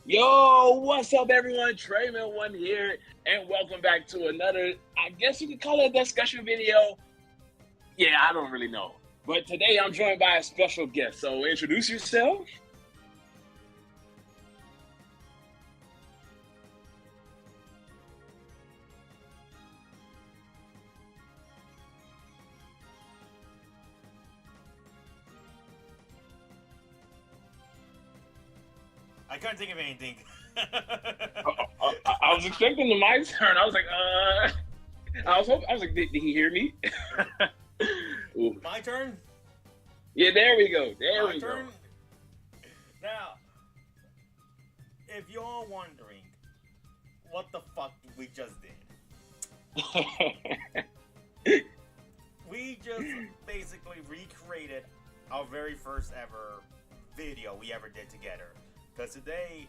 Yo, what's up, everyone? Trayman1 here, and welcome back to another, I guess you could call it a discussion video. Yeah, I don't really know. But today I'm joined by a special guest, so introduce yourself. I couldn't think of anything. I was expecting the mic turn. I was like, I was like, did he hear me? My turn? Yeah, there we go. There My we turn? go. Now, if you're wondering what the fuck we just did, we just basically recreated our very first ever video we ever did together. Because today,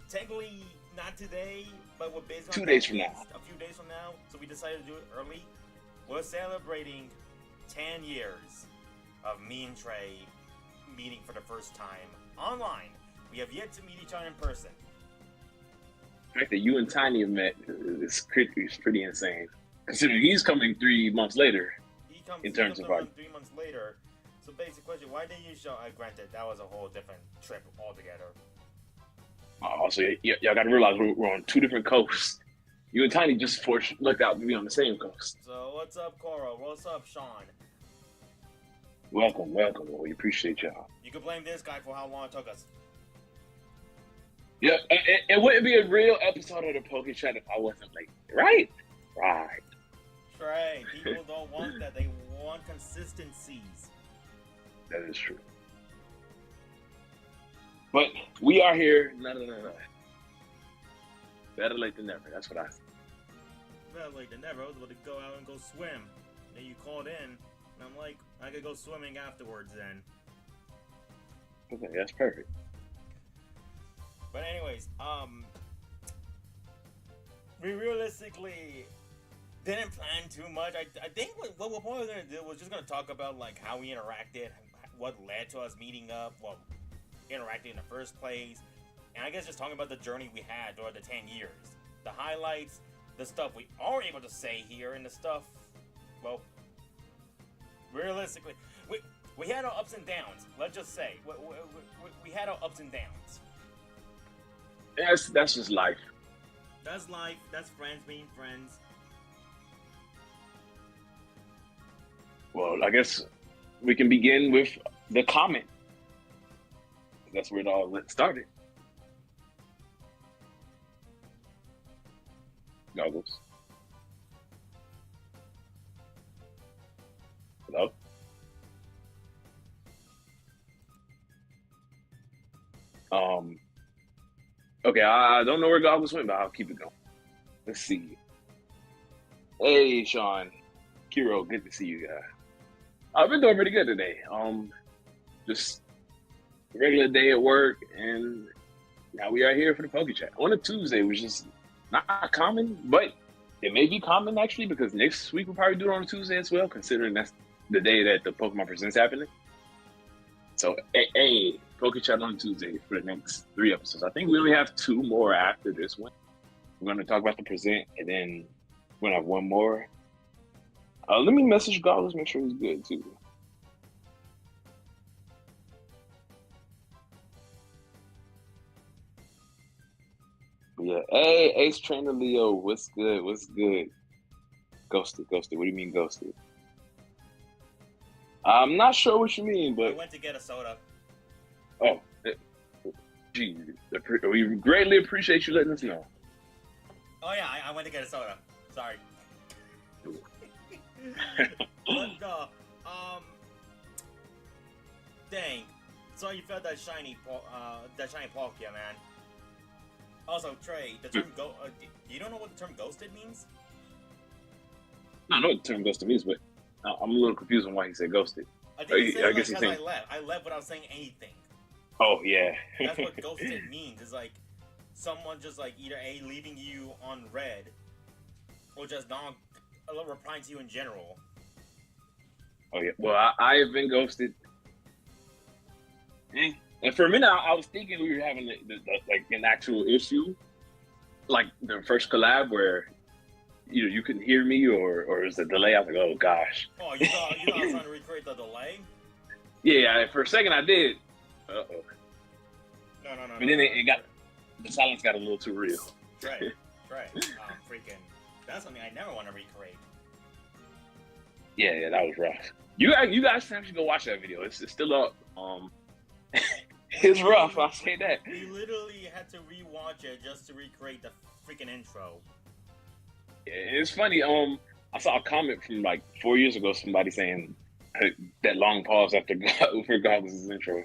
technically not today, but we're based on 2 days from now. a few days from now, so we decided to do it early. We're celebrating 10 years of me and Trey meeting for the first time online. We have yet to meet each other in person. The fact that you and Tiny have met is pretty insane. Considering he's coming 3 months later. He comes In terms of our 3 months later. So basic question, why didn't you show? Granted, that was a whole different trip altogether. Also, y'all got to realize we're on 2 different coasts. You and Tiny just looked out to be on the same coast. So what's up, Cora? What's up, Sean? Welcome. We appreciate y'all. You could blame this guy for how long it took us. Yeah, it wouldn't be a real episode of the Pokechat if I wasn't late, right? Right. Trey, people don't want that. They want consistencies. That is true. But we are here. No. Better late than never. That's what I say. Better late than never. I was about to go out and go swim. Then you called in, and I'm like, I could go swimming afterwards then. Okay, that's perfect. But anyways, we realistically didn't plan too much. I think what we're probably gonna do was just gonna talk about like how we interacted, what led to us meeting up, what interacted in the first place, and I guess just talking about the journey we had during the 10 years, the highlights, the stuff we are able to say here, and the stuff, well, realistically, we had our ups and downs. Let's just say we had our ups and downs. That's just life. That's life. That's friends being friends. Well, I guess we can begin with the comment. That's where it all started. Goggles. Hello? Okay, I don't know where Goggles went, but I'll keep it going. Let's see. Hey, Sean. Kiro, good to see you guys. I've been doing pretty good today. Just a regular day at work, and now we are here for the Pokechat on a Tuesday, which is not common, but it may be common actually because next week we'll probably do it on a Tuesday as well, considering that's the day that the Pokemon Presents happening. So, hey, Pokechat on Tuesday for the next 3 episodes. I think we only have 2 more after this one. We're going to talk about the present, and then we're going to have 1 more. Let me message Goggles, make sure he's good too. But yeah, hey, Ace Trainer Leo, what's good? Ghosted. What do you mean ghosted? I'm not sure what you mean, I but went to get a soda. oh, gee, we greatly appreciate you letting us know. Oh yeah, I went to get a soda. Sorry. But dang. So you felt that shiny Palkia, man. Also, Trey, the term you don't know what the term ghosted means? I know what the term ghosted means, but I'm a little confused on why he said ghosted. I think he said I guess because he's saying- I left without saying anything. Oh yeah. That's what ghosted means. It's like someone just like either leaving you on red, or just not replying to you in general. Oh yeah. Well, I have been ghosted. And for a minute, I was thinking we were having like an actual issue, like the first collab where you couldn't hear me or it was a delay. I was like, oh gosh. Oh, you thought I was trying to recreate the delay? Yeah, for a second I did. Uh oh. No. But then it got the silence got a little too real. Right. Freaking. That's something I never want to recreate. Yeah, that was rough. You guys should actually go watch that video. It's still up. It's rough. I'll say that. We literally had to rewatch it just to recreate the freaking intro. Yeah, it's funny. I saw a comment from like 4 years ago. Somebody saying that long pause after for Goggles' intro.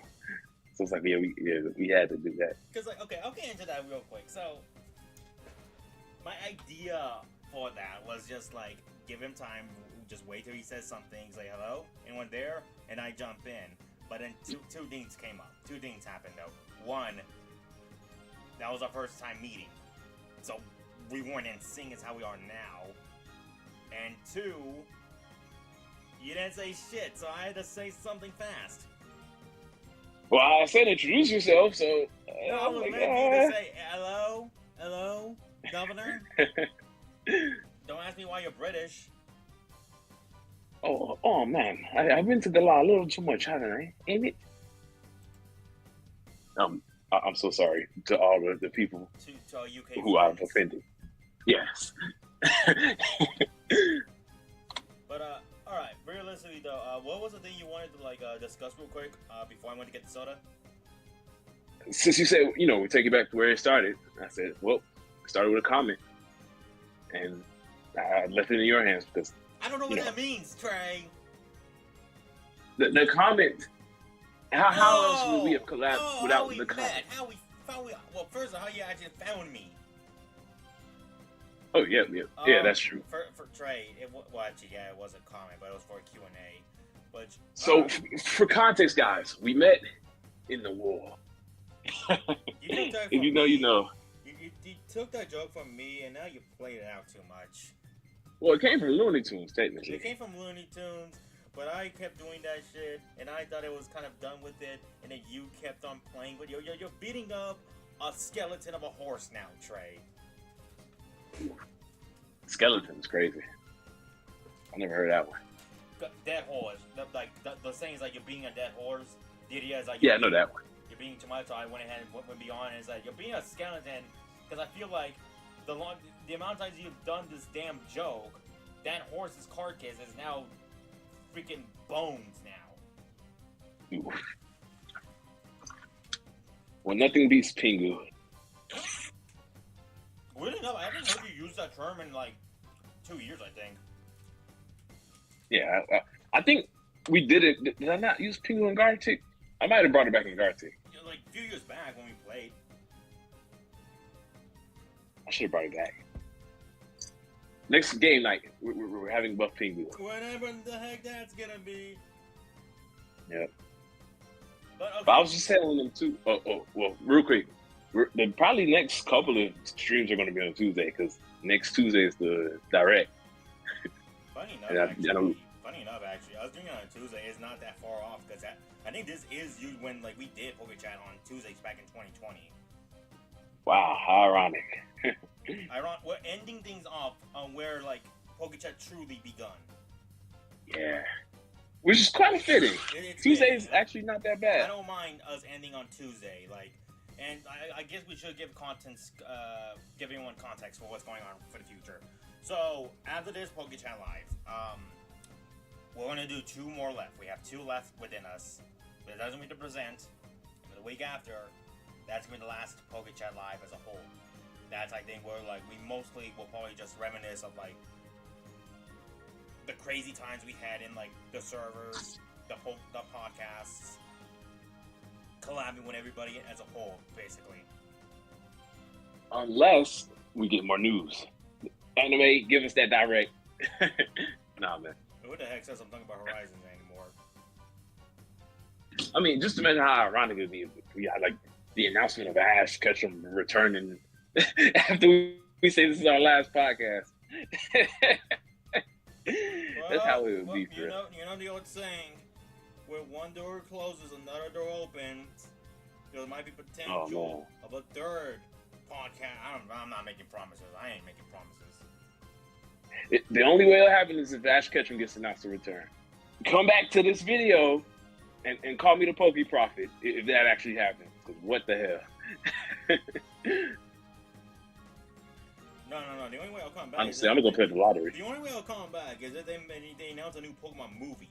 So it's like, yeah, we had to do that. Because okay, I'll get into that real quick. So my idea for that was just like give him time, just wait till he says something, say hello, anyone there, and I jump in. But then two things came up. Two things happened though. One, that was our first time meeting, so we weren't in sync as how we are now. And two, you didn't say shit, so I had to say something fast. Well, I said introduce yourself, so no, I was waiting for you to say hello, governor. Don't ask me why you're British. Oh man, I've been to the law a little too much, haven't I? Ain't it? I'm so sorry to all the people to UK who I've offended. Yes. But all right. Realistically though, what was the thing you wanted to discuss real quick before I went to get the soda? Since you said we take it back to where it started, I said, well, it started with a comment, and I left it in your hands because I don't know what that means, Trey. The comment. How else would we have collabed without the comment? How we well, first of all, how you actually found me. Oh yeah, that's true. For Trey, it was a comment, but it was for a Q&A. But so for context, guys, we met in the war. If you know, you know. You took that joke from me, and now you played it out too much. Well, it came from Looney Tunes, technically. It came from Looney Tunes, but I kept doing that shit, and I thought it was kind of done with it, and then you kept on playing with it. You're beating up a skeleton of a horse now, Trey. Skeleton's crazy. I never heard that one. Dead horse. The saying is like you're being a dead horse. The idea is like I know that one. You're being too much, so I went ahead and went beyond, and it's like you're being a skeleton because I feel like the amount of times you've done this damn joke, that horse's carcass is now freaking bones now. Ooh. Well, nothing beats Pingu. Weirdly enough, I haven't heard you use that term in like 2 years, I think. Yeah, I think we did it. Did I not use Pingu and Gartic? I might have brought it back in Gartic. Like a few years back when we played. I should have brought it back. Next game night, we're having Buff Pingu. Whatever the heck that's gonna be. Yep. But okay. But I was just telling them too. Well, real quick. The probably next couple of streams are going to be on Tuesday because next Tuesday is the direct. Funny enough, actually, I was doing it on Tuesday. It's not that far off because I think this is when we did Pokechat on Tuesdays back in 2020. Wow, how ironic. We're ending things off on where Pokechat truly begun. Yeah, which is kind of fitting. Tuesday is actually not that bad. I don't mind us ending on Tuesday, and I guess we should give everyone context for what's going on for the future. So after this Pokechat Live, we're going to do 2 more left. We have 2 left within us. But it doesn't mean to present. And the week after, that's going to be the last Pokechat Live as a whole. That's, I think, where we mostly will probably just reminisce of the crazy times we had in the servers, the podcasts, collabing with everybody as a whole, basically. Unless we get more news. Anime, give us that direct. Nah, man. What the heck says I'm talking about Horizons anymore? I mean, just imagine how ironic it would be if we had the announcement of Ash Ketchum returning after we say this is our last podcast. That's how it would be for us. You know the old saying, where one door closes, another door opens. There might be Oh potential of a third podcast. I'm not making promises. I ain't making promises. The only way it'll happen is if Ash Ketchum gets announced to return. Come back to this video and call me the Pokey Prophet if that actually happens. Because what the hell? No. The only way I'll come back. Honestly, I'm gonna go play the lottery. The only way I'll come back is if they announce a new Pokemon movie.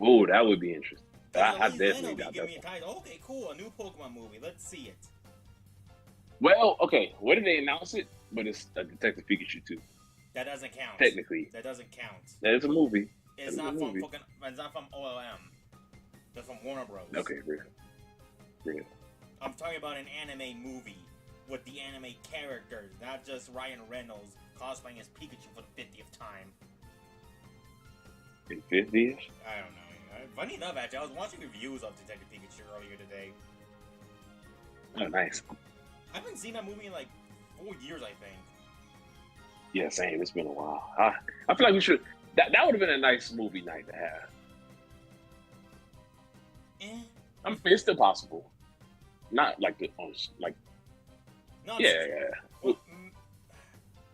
Oh, that would be interesting. I Then definitely it'll be doubt giving me a that. title. Okay, cool, a new Pokemon movie. Let's see it. Well, okay. What did they announce it? But it's a Detective Pikachu 2. That doesn't count. Technically, that doesn't count. that is a movie. It's not from fucking. It's not from OLM. They're from Warner Bros. Okay, real. I'm talking about an anime movie with the anime characters, not just Ryan Reynolds cosplaying as Pikachu for the 50th time. In 50s? I don't know. Funny enough, actually, I was watching reviews of Detective Pikachu earlier today. Oh, nice. I haven't seen that movie in like 4 years, I think. Yeah, same. It's been a while. I feel like we should. That would have been a nice movie night to have. I mean, it's still possible. Not like the like. Yeah. Well,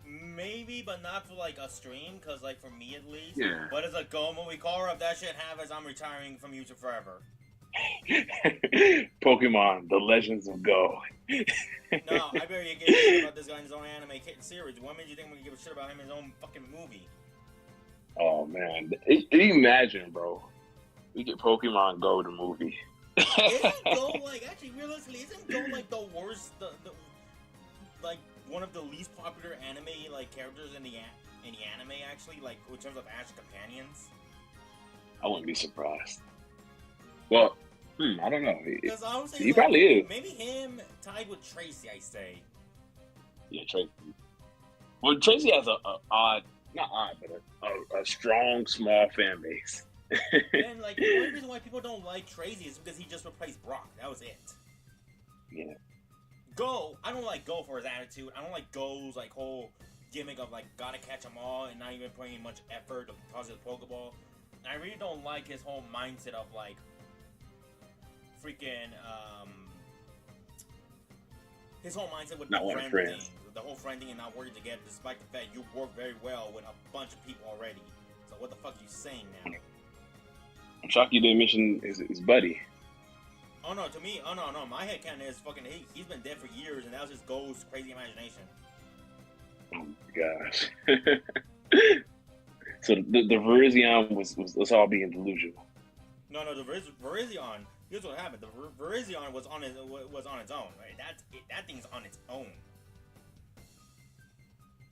maybe, but not for like a stream, because like for me at least. Yeah. But as a Go movie caller, if that shit happens, I'm retiring from YouTube forever. Pokemon: The Legends of Go. No, I better give a shit about this guy in his own anime series. What made you think I'm gonna give a shit about him in his own fucking movie? Oh man, imagine, bro. We get Pokemon Go the movie. Isn't Go like actually realistically? Isn't Go like the worst? The like one of the least popular anime like characters in the anime actually, like in terms of Ash companions. I wouldn't be surprised. Well, I don't know. Because honestly, he probably is. Maybe him tied with Tracy, I say. Yeah, Tracy. Well, Tracy has a odd, not odd, but a strong, small fan base. And like the only reason why people don't like Tracy is because he just replaced Brock. That was it. Yeah. Go. I don't like Go for his attitude. I don't like Go's like whole gimmick of like gotta catch them all and not even putting in much effort to toss his Pokeball. And I really don't like his whole mindset of like freaking his whole mindset with not the friend friends. thing, the whole friend thing, and not working together, despite the fact you work very well with a bunch of people already. So what the fuck are you saying now? I'm shocked you didn't mention his buddy. Oh no, to me, no. My headcanon is fucking. He's been dead for years, and that was just Go's crazy imagination. Oh my gosh. So the Virizion was all being delusional. No, the Virizion. Here's what happened. The Virizion was on its own. Right? That thing's on its own.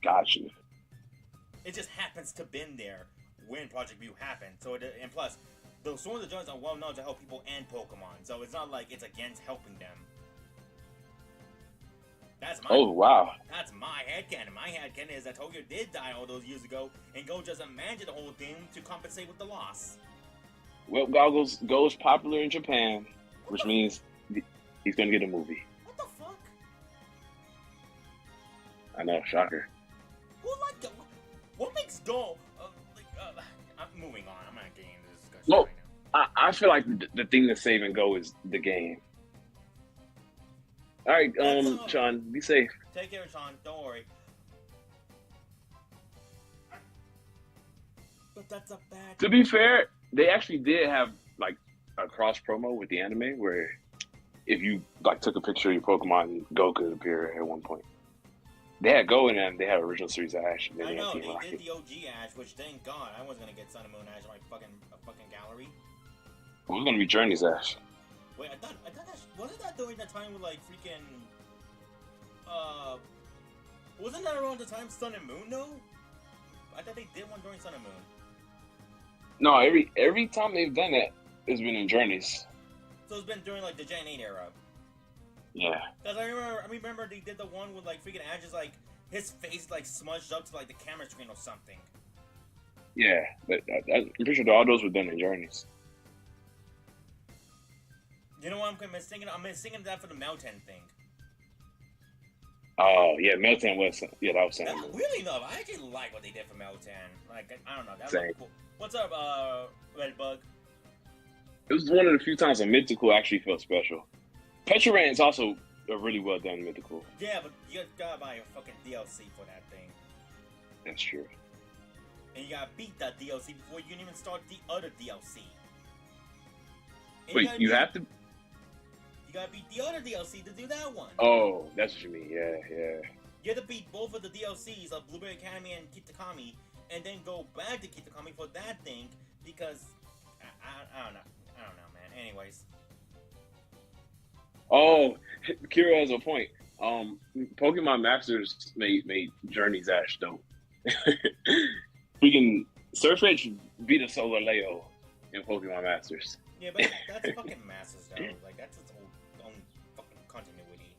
Gotcha. It just happens to been there when Project View happened. So and plus, the Swords of Jones are well known to help people and Pokemon. So it's not like it's against helping them. Wow. That's my headcanon. My headcanon is that Tokyo did die all those years ago, and Go just imagined the whole thing to compensate with the loss. Well, Go's popular in Japan, which means he's gonna get a movie. What the fuck? I know, shocker. What makes Go? I'm moving on. I'm not getting into this discussion Well, right now. I feel like the thing that's saving Go is the game. All right, Sean, be safe. Take care, Sean. Don't worry. But that's a bad. To be fair, they actually did have like a cross promo with the anime where if you like took a picture of your Pokemon, Go could appear at one point. They had Go in and they had original series Ash. And then I they had know Team they Rocket. did the OG Ash, which thank God I wasn't gonna get Sun and Moon Ash in my fucking gallery. It was gonna be Journey's Ash. Wait, I thought that wasn't that during the time with like freaking wasn't that around the time Sun and Moon though? I thought they did one during Sun and Moon. No, every time they've done that, it's been in Journeys. So it's been during like the Gen 8 era. Yeah. Cause I remember they did the one with like freaking Ash's like his face like smudged up to like the camera screen or something. Yeah, but I'm pretty sure all those were done in Journeys. You know what I'm missing? I'm missing that for the Meltan thing. Oh yeah, Meltan was that was something. Weirdly enough, I actually like what they did for Meltan. Like I don't know, that Same. was cool. What's up, Redbug? It was one of the few times a mythical actually felt special. Petra is also a really well done mythical. Yeah, but you gotta buy a fucking DLC for that thing. That's true. And you gotta beat that DLC before you can even start the other DLC. And Wait, you have to? You gotta beat the other DLC to do that one. Oh, that's what you mean. Yeah, yeah. You have to beat both of the DLCs of Blueberry Academy and Kitakami, and then go back to Kitakami for that thing, because I don't know. I don't know, man. Anyways. Oh, Kira has a point. Pokemon Masters made Journey's Ash dope. Freaking Surfetch beat a Solar Leo in Pokemon Masters. Yeah, but that's fucking Masters though. Like that's its own fucking continuity.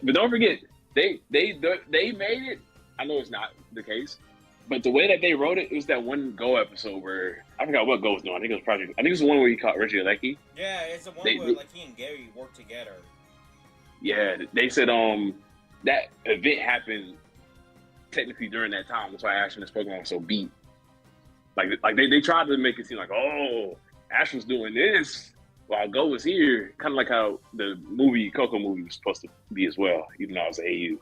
But don't forget, they made it. I know it's not the case, but the way that they wrote it was that one Go episode where I forgot what Go was doing. I think it was Project. I think it was the one where he caught Richie Alecki. Yeah, it's the one where like he and Gary worked together. Yeah, they said that event happened technically during that time. That's why Ash and his Pokemon was so beat. Like they tried to make it seem like, oh, Ash was doing this while Go was here. Kind of like how the Coco movie was supposed to be as well, even though it was AU.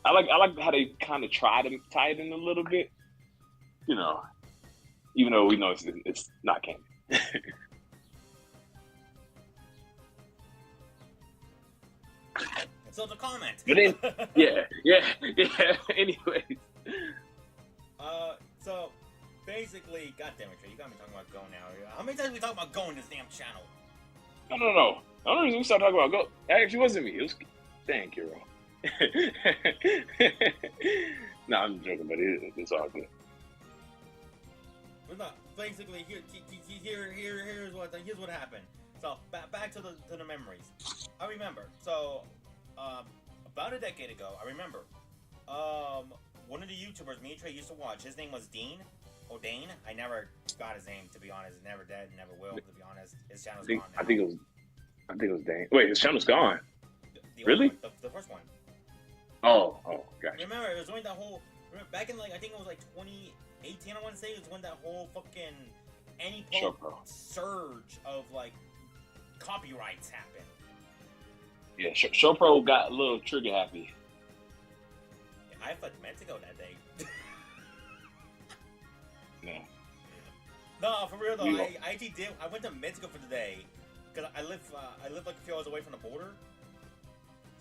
I like how they kind of try to tie it in a little bit, you know, even though we know it's not canon. So the comment. But then, yeah. Anyways. So basically, goddamn it, Trey, you got me talking about Go now. How many times we talk about Go in this damn channel? No. The only reason we started talking about Go, that actually wasn't me. It was dang Kiro. No, I'm joking, but it's all good. But no, basically, here's what happened. So back to the memories. I remember. So about a decade ago, I remember one of the YouTubers me and Trey used to watch. His name was Dean. Dane. I never got his name, to be honest. Never did, never will, to be honest. His channel's gone now. I think it was Dane. Wait, his channel's gone. Really? The first one. Oh, gotcha. Remember, it was when that whole back in like I think it was like 2018. I want to say it was when that whole fucking surge of like copyrights happened. Yeah, Showpro got a little trigger happy. Yeah, I fucked Mexico that day. No, for real though. I actually did. I went to Mexico for the day because I live like a few hours away from the border.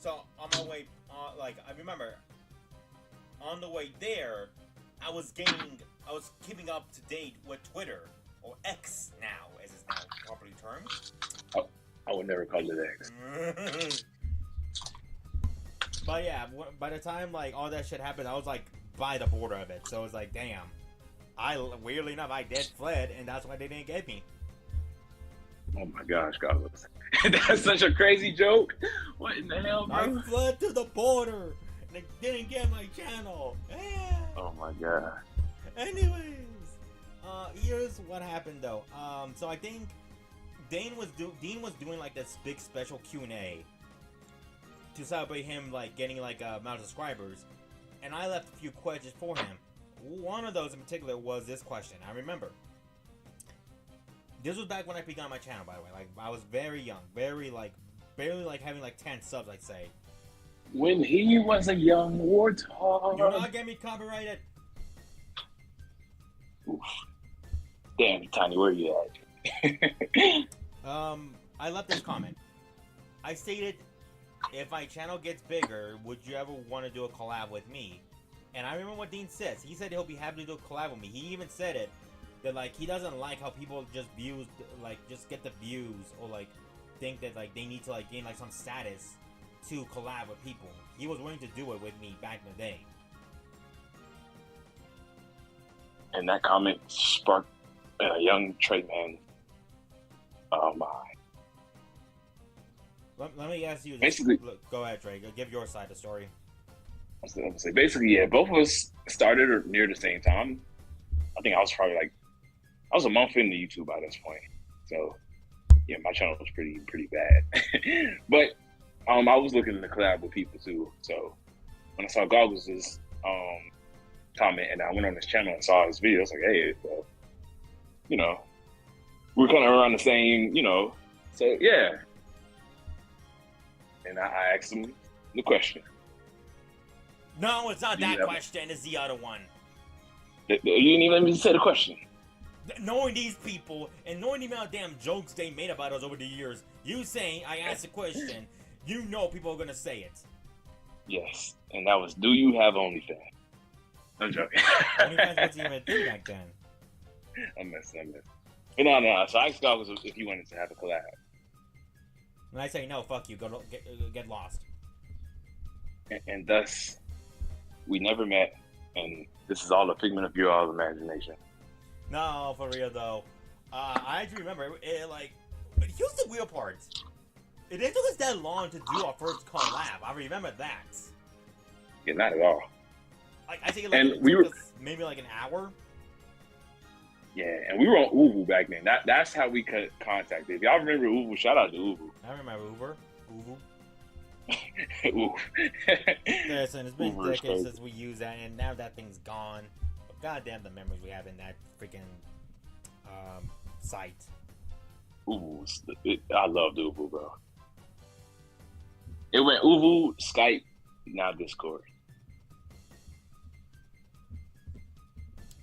So on my way, like I remember, on the way there, I was keeping up to date with Twitter, or X now, as it's now properly termed. Oh, I would never call it X. But yeah, by the time like all that shit happened, I was like by the border of it. So it was like, damn. Weirdly enough, I dead fled, and that's why they didn't get me. Oh my gosh, Carlos. That's such a crazy joke. What in the hell, bro? I fled to the border, and they didn't get my channel. Yeah. Oh my god. Anyways, here's what happened though. So I think Dean was doing like this big special Q&A to celebrate him like getting like amount of subscribers, and I left a few questions for him. One of those in particular was this question. I remember. This was back when I began my channel, by the way. Like I was very young, barely like having like 10 subs, I'd say. When he was a young warthog. Do not get me copyrighted. Oof. Damn, Tiny, where you at? I left this comment. I stated, if my channel gets bigger, would you ever want to do a collab with me? And I remember what Dean says. He said he'll be happy to do a collab with me. He even said it, that like he doesn't like how people just just get the views, or like think that like they need to like gain like some status to collab with people. He was willing to do it with me back in the day. And that comment sparked a young Trey man. Oh my. Let me ask you this. Basically, go ahead, Trey. Give your side of the story. I was gonna say, basically, yeah, both of us started near the same time. I think I was probably like, I was a month into YouTube by this point. So, yeah, my channel was pretty bad. But I was looking to collab with people too. So when I saw Goggles' comment and I went on his channel and saw his video, I was like, hey, well, you know, we're kind of around the same, So yeah, and I asked him the question. No, it's not Do you that have? question. It's the other one. You didn't even let me say the question. Knowing these people and knowing the amount of damn jokes they made about us over the years, you saying I asked a question, you know people are gonna say it. Yes, and that was, do you have OnlyFans? I'm joking. OnlyFans wasn't even a thing back then. I'm messing. But no. So I asked Goggles if he wanted to have a collab. When I say no, fuck you, go get lost. And thus, we never met, and this is all a figment of your all's imagination. No, for real though. I actually remember here's the weird part. It didn't took us that long to do our first collab. I remember that. Yeah, not at all. I think And we were us maybe like an hour. Yeah, and we were on Uvu back then. That's how we could contact. If y'all remember Uvu, shout out to Uvu. I remember Uvu. Ooh. Listen, it's been decades since we used that, and now that thing's gone. But goddamn, the memories we have in that freaking site. Uvu, I loved Uvu, bro. It went Uvu, Skype, now Discord.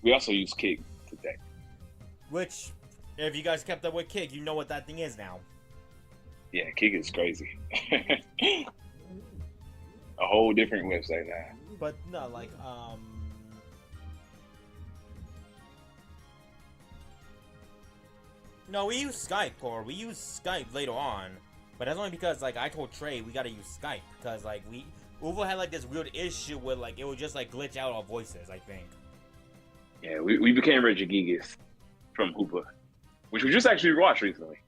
We also use Kick today. Which, if you guys kept up with Kick, you know what that thing is now. Yeah, Kick is crazy. A whole different website now. But no, no, we use Skype, or we use Skype later on. But that's only because, I told Trey we gotta use Skype. Because, Uvo had, this weird issue with, it would just, glitch out our voices, I think. Yeah, we became Regigigas from Hoopa, which we just actually watched recently.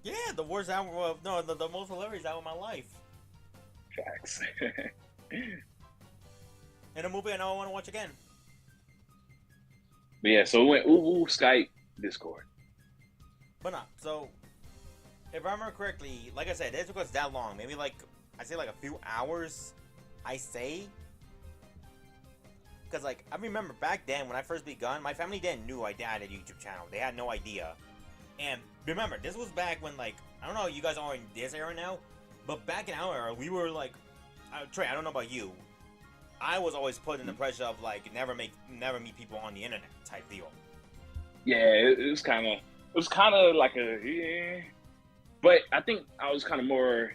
Yeah, the worst album, the most hilarious album of my life. Facts. And a movie I know I want to watch again. But yeah, so it went Uvu, Skype, Discord. But no, so if I remember correctly, like I said, it took us that long. Maybe I say a few hours. I say. Because I remember back then when I first begun, my family didn't knew I had a YouTube channel. They had no idea. And remember, this was back when I don't know, you guys are in this era now, but back in our era, we were Trey, I don't know about you. I was always put in the pressure of never meet people on the internet type deal. Yeah, it was kind of like but I think I was kind of more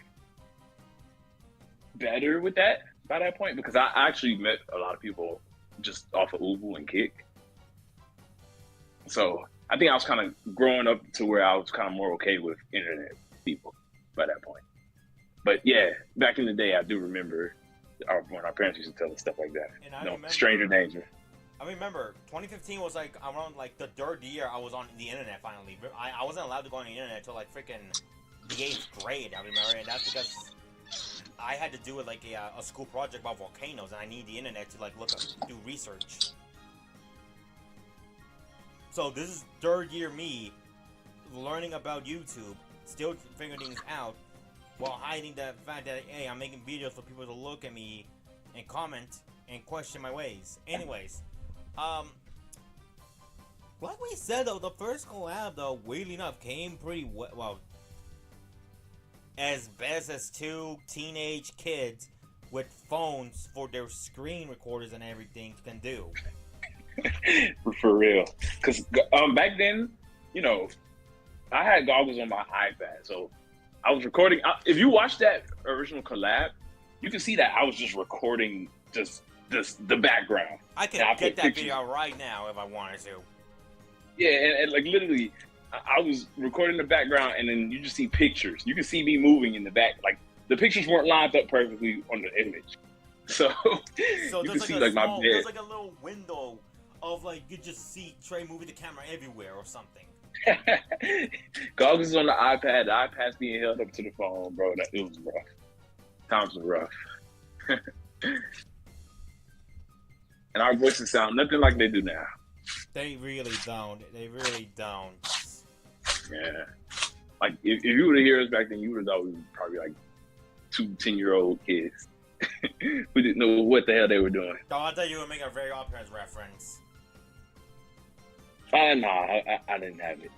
better with that by that point, because I actually met a lot of people just off of Uvu and Kick. So I think I was kind of growing up to where I was kind of more okay with internet people by that point. But yeah, back in the day, I do remember when our parents used to tell us stuff like that. And I remember, stranger danger. I remember 2015 was around the third year I was on the internet finally. I wasn't allowed to go on the internet until freaking the 8th grade, I remember, and that's because I had to do a school project about volcanoes, and I need the internet to do research. So this is third year me learning about YouTube, still figuring things out, while hiding the fact that, hey, I'm making videos for people to look at me and comment and question my ways. Anyways, like we said though, the first collab though, weirdly enough, came pretty well. As best as two teenage kids with phones for their screen recorders and everything can do. For real. Because back then, I had goggles on my iPad. So I was recording. If you watch that original collab, you can see that I was just recording just the background. I can get that video right now if I wanted to. Yeah, and literally, I was recording the background, and then you just see pictures. You can see me moving in the back. The pictures weren't lined up perfectly on the image. So you can see my bed. There's a little window of you just see Trey moving the camera everywhere or something. Goggles on the iPad. The iPad's being held up to the phone, bro. It was rough. Times were rough. And our voices sound nothing like they do now. They really don't. They really don't. Yeah. If you would have heard us back then, you would have thought we were probably two 10-year-old kids who didn't know what the hell they were doing. Oh, I thought you would make a very odd parents reference. No, I didn't have it.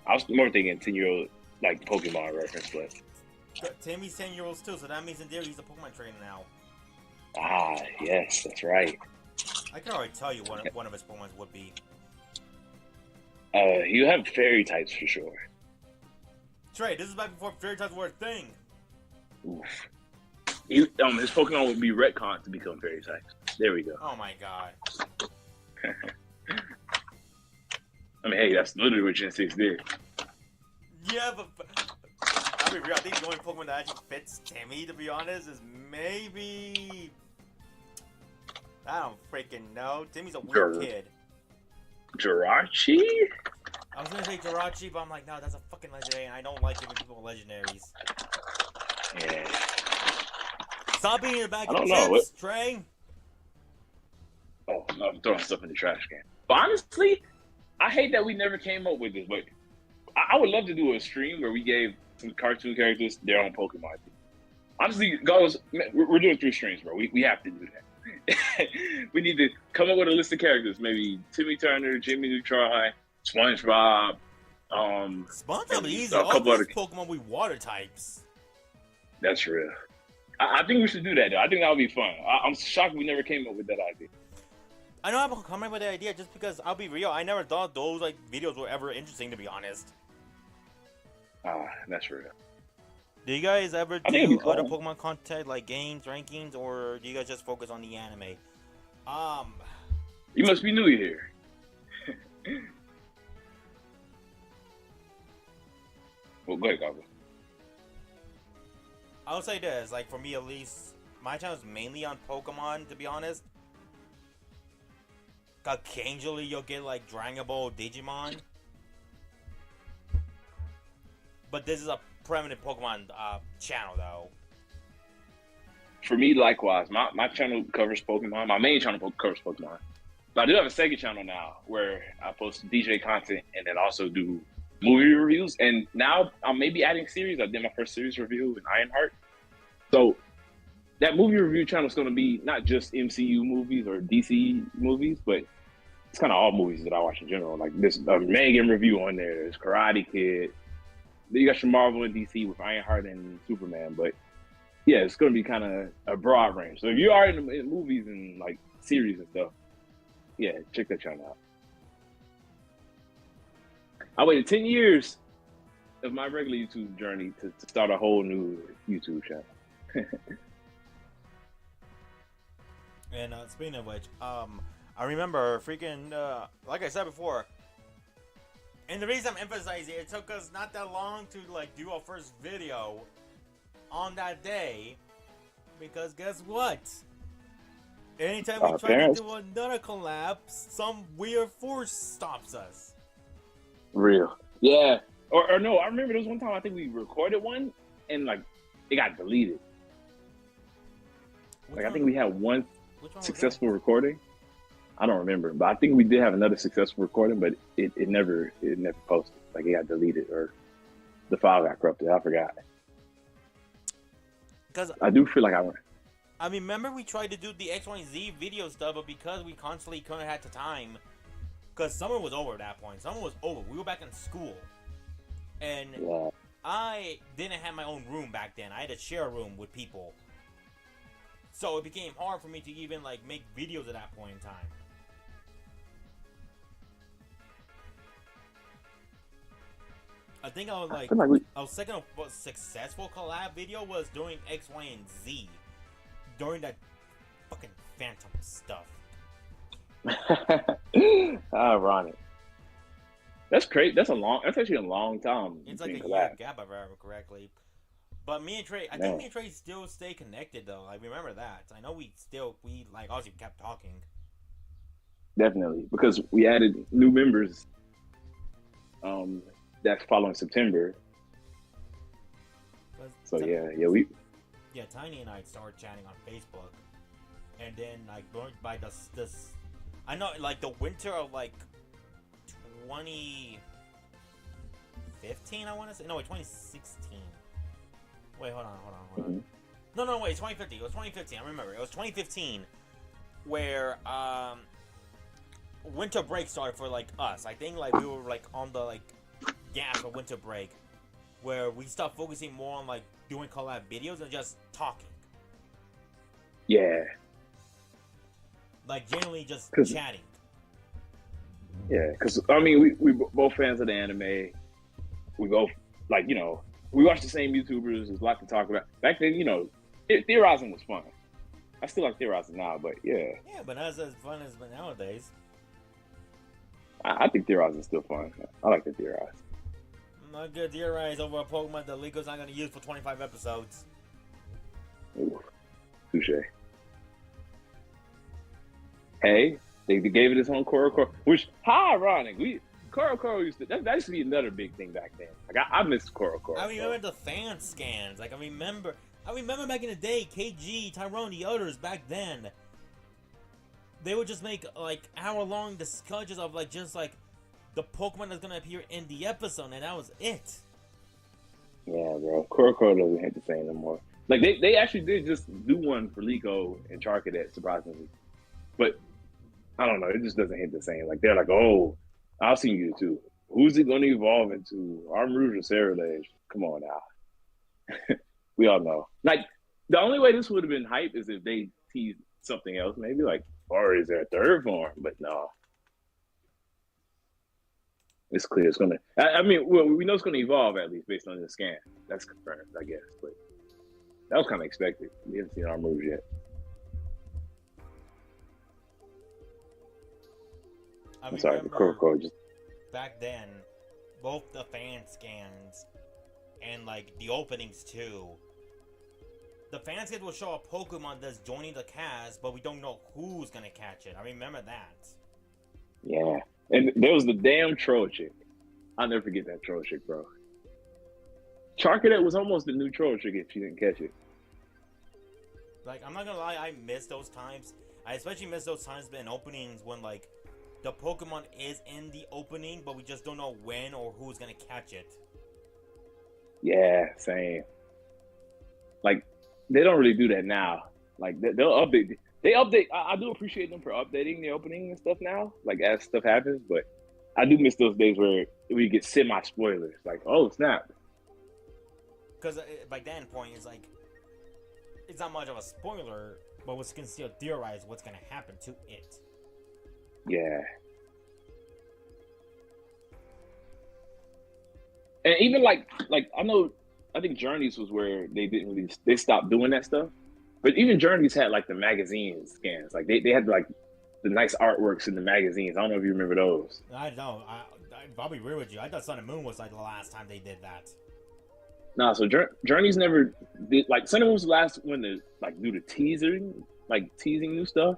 I was more thinking 10-year-old like Pokemon reference, but Timmy's 10 year old too, so that means in theory he's a Pokemon trainer now. yes, that's right. I can already tell you one of his Pokemon would be. You have fairy types for sure. Trey, this is back before fairy types were a thing. Oof. His Pokemon would be retcon to become fairy types. There we go. Oh my god. I mean, hey, that's literally what Gen 6 did. Yeah, but I mean, I think the only Pokemon that actually fits Timmy, to be honest, is maybe. I don't freaking know. Timmy's a weird kid. Jirachi? I was gonna say Jirachi, but I'm like, no, that's a fucking legendary, and I don't like giving people legendaries. Yeah. Stop being in the bag I of don't know. chips, Trey. Oh, no, I'm throwing stuff in the trash can. But honestly, I hate that we never came up with this, but I would love to do a stream where we gave some cartoon characters their own Pokemon. Honestly, guys, we're doing 3 streams, bro. We have to do that. We need to come up with a list of characters. Maybe Timmy Turner, Jimmy Neutron, SpongeBob. SpongeBob is easy. A All couple these other. Pokemon we water types. That's real. I think we should do that, though. I think that would be fun. I'm shocked we never came up with that idea. I know I'm coming up with the idea just because I'll be real. I never thought those like videos were ever interesting, to be honest. That's real. Do you guys ever do other Pokemon content like games, rankings, or do you guys just focus on the anime? You must be new here. Well, go ahead, Goblin. I'll say this, like for me at least, my channel is mainly on Pokemon, to be honest. Occasionally you'll get like Dragon Ball, Digimon. But this is a permanent Pokemon channel though. For me, likewise. My channel covers Pokemon. My main channel covers Pokemon. But I do have a second channel now where I post DJ content and then also do movie reviews. And now I'm maybe adding series. I did my first series review in Ironheart. So that movie review channel is going to be not just MCU movies or DC movies, but it's kind of all movies that I watch in general. Like there's a Megan review on there. There's Karate Kid. You got your Marvel and DC with Ironheart and Superman. But yeah, it's going to be kind of a broad range. So if you are in movies and like series and stuff, yeah, check that channel out. I waited 10 years of my regular YouTube journey to start a whole new YouTube channel. And speaking of which, I remember freaking, like I said before, and the reason I'm emphasizing it took us not that long to like do our first video on that day, because guess what? Anytime we try to do another collab, some weird force stops us. Real. Yeah. Or no, I remember there was one time I think we recorded one and like it got deleted. Like I think we had one successful recording. I don't remember, but I think we did have another successful recording, but it never posted. Like it got deleted or the file got corrupted. I forgot. Because I do feel like I mean, remember we tried to do the X, Y, and Z video stuff, but because we constantly couldn't have the time, because summer was over at that point. Summer was over. We were back in school, and I didn't have my own room back then. I had to share a room with people, so it became hard for me to even like make videos at that point in time. I think I was like, our second successful collab video was doing X, Y, and Z during that fucking Phantom stuff. Ironic. That's great. That's actually a long time. It's like a year gap, if I remember correctly. But me and Trey, I think me and Trey still stay connected though. I remember that. I know we like obviously kept talking. Definitely, because we added new members. That's following September. So yeah, Tiny and I started chatting on Facebook, and then like by this, I know like the winter of like 2015, I want to say 2016. Wait, hold on. Mm-hmm. No, wait, 2015. It was 2015. I remember it was 2015, where winter break started for like us. I think like we were like on the like gas for winter break, where we start focusing more on like doing collab videos and just talking. Yeah. Like generally just 'Cause- chatting. Yeah, because I mean, we both fans of the anime. We both like we watch the same YouTubers. There's a lot to talk about. Back then, theorizing was fun. I still like theorizing now, but yeah. Yeah, but not as fun as nowadays. I think theorizing is still fun. I like to theorize. I'm not gonna theorize over a Pokemon that Lico's not gonna use for 25 episodes. Ooh, touche. Hey, they gave it its own Korokoro, which how ironic. Korokoro that used to be another big thing back then. Like I miss Korokoro. I remember the fan scans. Like I remember back in the day, KG, Tyrone, the others back then. They would just make like hour-long discussions of like just like the Pokemon that's gonna appear in the episode, and that was it. Yeah, bro. Korokoro doesn't hit the same anymore. Like they actually did just do one for Liko and Charcadet, surprisingly. But I don't know, it just doesn't hit the same. Like they're like, oh, I've seen you too. Who's it going to evolve into? Armarouge or Cerulege? Come on now. We all know. Like the only way this would have been hype is if they teased something else, maybe like, or is there a third form? But no, it's clear it's gonna. I mean, well, we know it's gonna evolve at least based on the scan. That's confirmed, I guess. But that was kind of expected. We haven't seen Armarouge yet. I'm sorry, the Korokoro just back then, both the fan scans and like the openings too. The fan scans will show a Pokemon that's joining the cast, but we don't know who's gonna catch it. I remember that. Yeah, and there was the damn troll chick. I'll never forget that troll chick, bro. Charcadet was almost the new troll chick if she didn't catch it. Like I'm not gonna lie, I miss those times. I especially miss those times in openings when like the Pokemon is in the opening, but we just don't know when or who's gonna catch it. Yeah, same. Like, they don't really do that now. Like, they'll update. They update. I do appreciate them for updating the opening and stuff now, like, as stuff happens, but I do miss those days where we get semi-spoilers. Like, oh, snap. Because by that point, it's like, it's not much of a spoiler, but we can still theorize what's gonna happen to it. Yeah. And even like I think Journeys was where they stopped doing that stuff. But even Journeys had like the magazine scans. Like they had like the nice artworks in the magazines. I don't know if you remember those. I don't. I'll be real with you. I thought Sun and Moon was like the last time they did that. Nah, so Journeys never did. Like Sun and Moon was the last one to like do the teasing new stuff.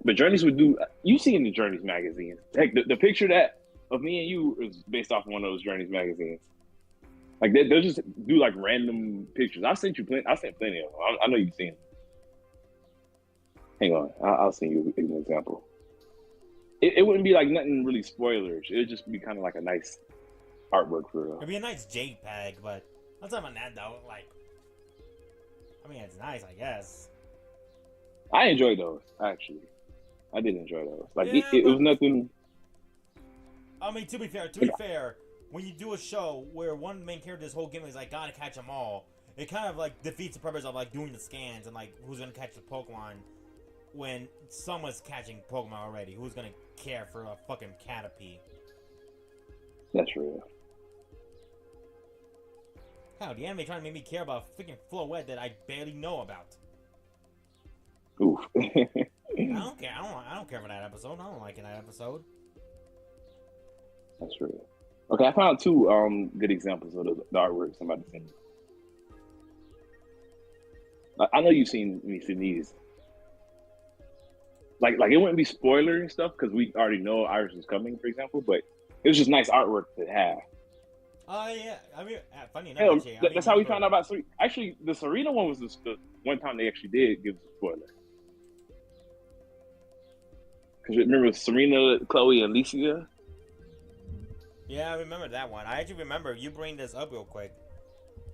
But Journeys would do. You see in the Journeys magazines. Heck, the picture that of me and you is based off of one of those Journeys magazines. Like they'll just do like random pictures. I sent plenty of them. I know you've seen them. Hang on, I'll send you an example. It wouldn't be like nothing really spoilers. It would just be kind of like a nice artwork for real. It'd be a nice JPEG, but not talking about that though. Like, I mean, it's nice, I guess. I enjoyed those actually. I did enjoy those. Like yeah, it was nothing. I mean, to be fair, when you do a show where one main character's whole gimmick is like gotta catch them all, it kind of like defeats the purpose of like doing the scans and like who's gonna catch the Pokemon when someone's catching Pokemon already. Who's gonna care for a fucking Caterpie? That's real. Hell, the anime trying to make me care about a freaking Floette that I barely know about. Oof. I don't care. I don't care for that episode. I don't like that episode. That's real. Okay, I found two good examples of the artworks I'm about to send you. I know you've seen these. Like it wouldn't be spoiler and stuff because we already know Iris is coming, for example. But it was just nice artwork to have. Oh yeah, I mean, funny enough, Hell, that's how we found out about Serena. Actually, the Serena one was the one time they actually did give us a spoiler. Because remember Serena, Chloe, and Alicia? Yeah, I remember that one. I actually remember you bring this up real quick.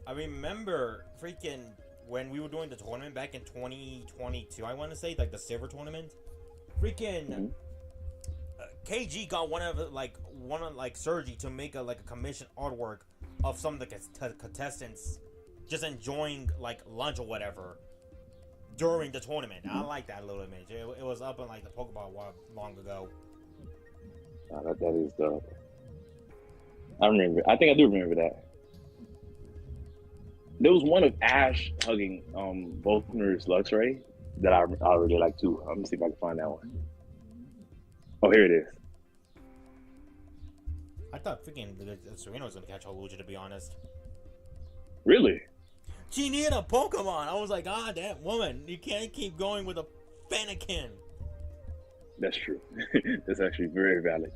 I remember freaking when we were doing the tournament back in 2022, I want to say, like the silver tournament. Freaking KG got one wanted like Sergi to make a commission artwork of some of the contestants just enjoying like lunch or whatever during the tournament. I like that little image. It was up on like the Pokeball wall long ago. Oh, that is dope. I remember. I think I do remember that. There was one of Ash hugging Volkner's Luxray that I really like too. I'm gonna see if I can find that one. Oh, here it is. I thought freaking Serena was gonna catch Holuja, to be honest. Really? She needed a Pokemon. I was like, ah, that woman, you can't keep going with a Fennekin. That's true. That's actually very valid.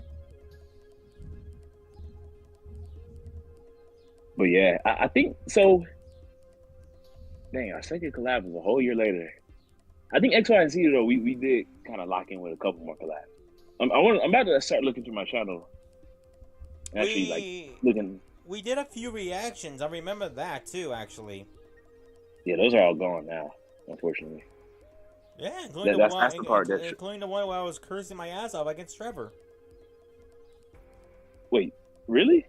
But yeah, I think so. Dang, our second collab was a whole year later. I think X, Y, and Z though we did kind of lock in with a couple more collabs. I'm about to start looking through my channel. Actually, like looking. We did a few reactions. I remember that too, actually. Yeah, those are all gone now, unfortunately. Yeah, including that's the part including the one where I was cursing my ass off against Trevor. Wait, really?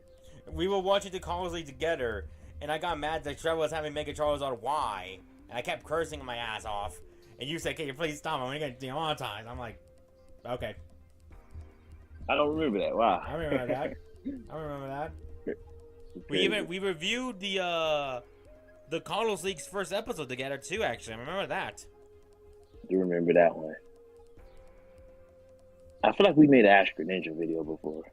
We were watching the College League together, and I got mad that Trevor was having Mega Charizard Y, and I kept cursing my ass off. And you said, "Can you please stop? I'm gonna get demonetized." I'm like, "Okay." I don't remember that. Wow. I remember that. I remember that. We reviewed the Carlos League's first episode together too. Actually, I remember that. I do remember that one. I feel like we made an Ash Greninja video before.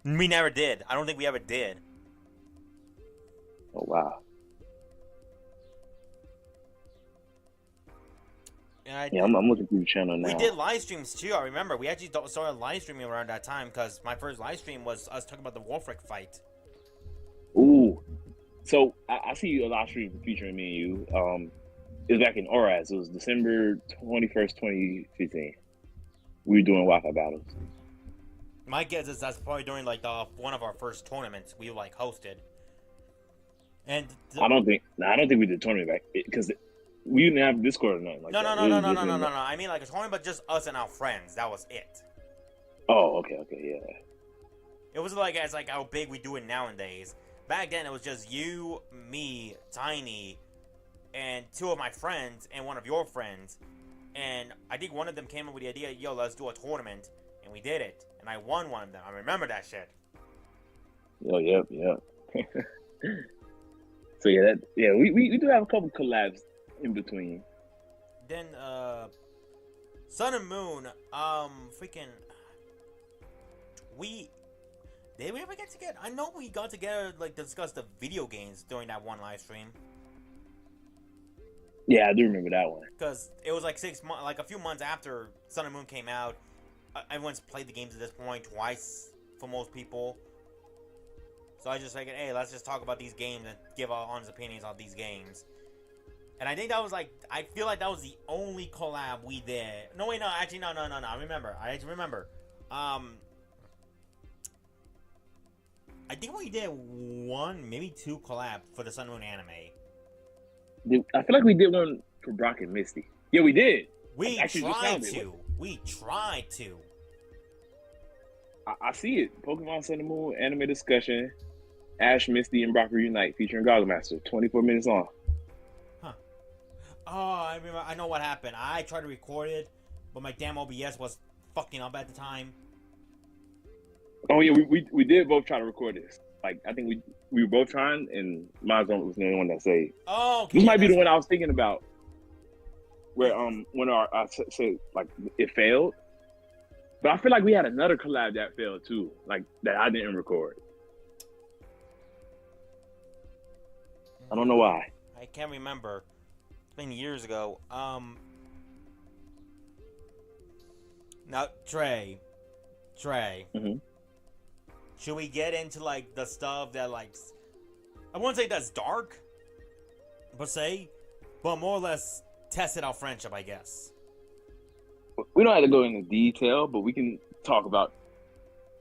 We never did. I don't think we ever did. Oh wow. Yeah, I'm looking through the channel now. We did live streams too. I remember we actually started live streaming around that time because my first live stream was us talking about the Wolfric fight. Ooh, so I see a live stream featuring me and you. It was back in ORAS. It was December 21st, 2015. We were doing Wi-Fi battles. My guess is that's probably during like one of our first tournaments we like hosted. And I don't think we did tournament back because we didn't have Discord or nothing like that. No. I mean like a tournament, but just us and our friends. That was it. Oh, okay, yeah. It was like as like how big we do it nowadays. Back then it was just you, me, Tiny, and two of my friends and one of your friends. And I think one of them came up with the idea, yo, let's do a tournament, and we did it. And I won one of them. I remember that shit. Oh, yep. So we do have a couple collabs in between. Then Sun and Moon, did we ever get together? I know we got together like to discuss the video games during that one live stream. Yeah, I do remember that one. Because it was like 6 months, like a few months after Sun and Moon came out. Everyone's played the games at this point twice for most people. So I just figured, hey, let's just talk about these games and give our honest opinions on these games. And I think that was like, I feel like that was the only collab we did. No, wait, no, actually, no. I remember. I think we did one, maybe two collabs for the Sun Moon anime. I feel like we did one for Brock and Misty. Yeah, we did. We tried to. I see it. Pokemon Sun and Moon anime discussion. Ash, Misty, and Brock reunite featuring Goggle Master. 24 minutes long. Huh. Oh, I remember. I know what happened. I tried to record it, but my damn OBS was fucking up at the time. Oh yeah, we did both try to record this. Like I think we were both trying, and Mazon was the only one that saved. Oh, okay. This might be the one I was thinking about. Where when I said like it failed, but I feel like we had another collab that failed too, like that I didn't record. I don't know why. I can't remember. It's been years ago. Now Trey. Mm-hmm. Should we get into like the stuff that like I wouldn't say that's dark, but more or less tested our friendship, I guess. We don't have to go into detail, but we can talk about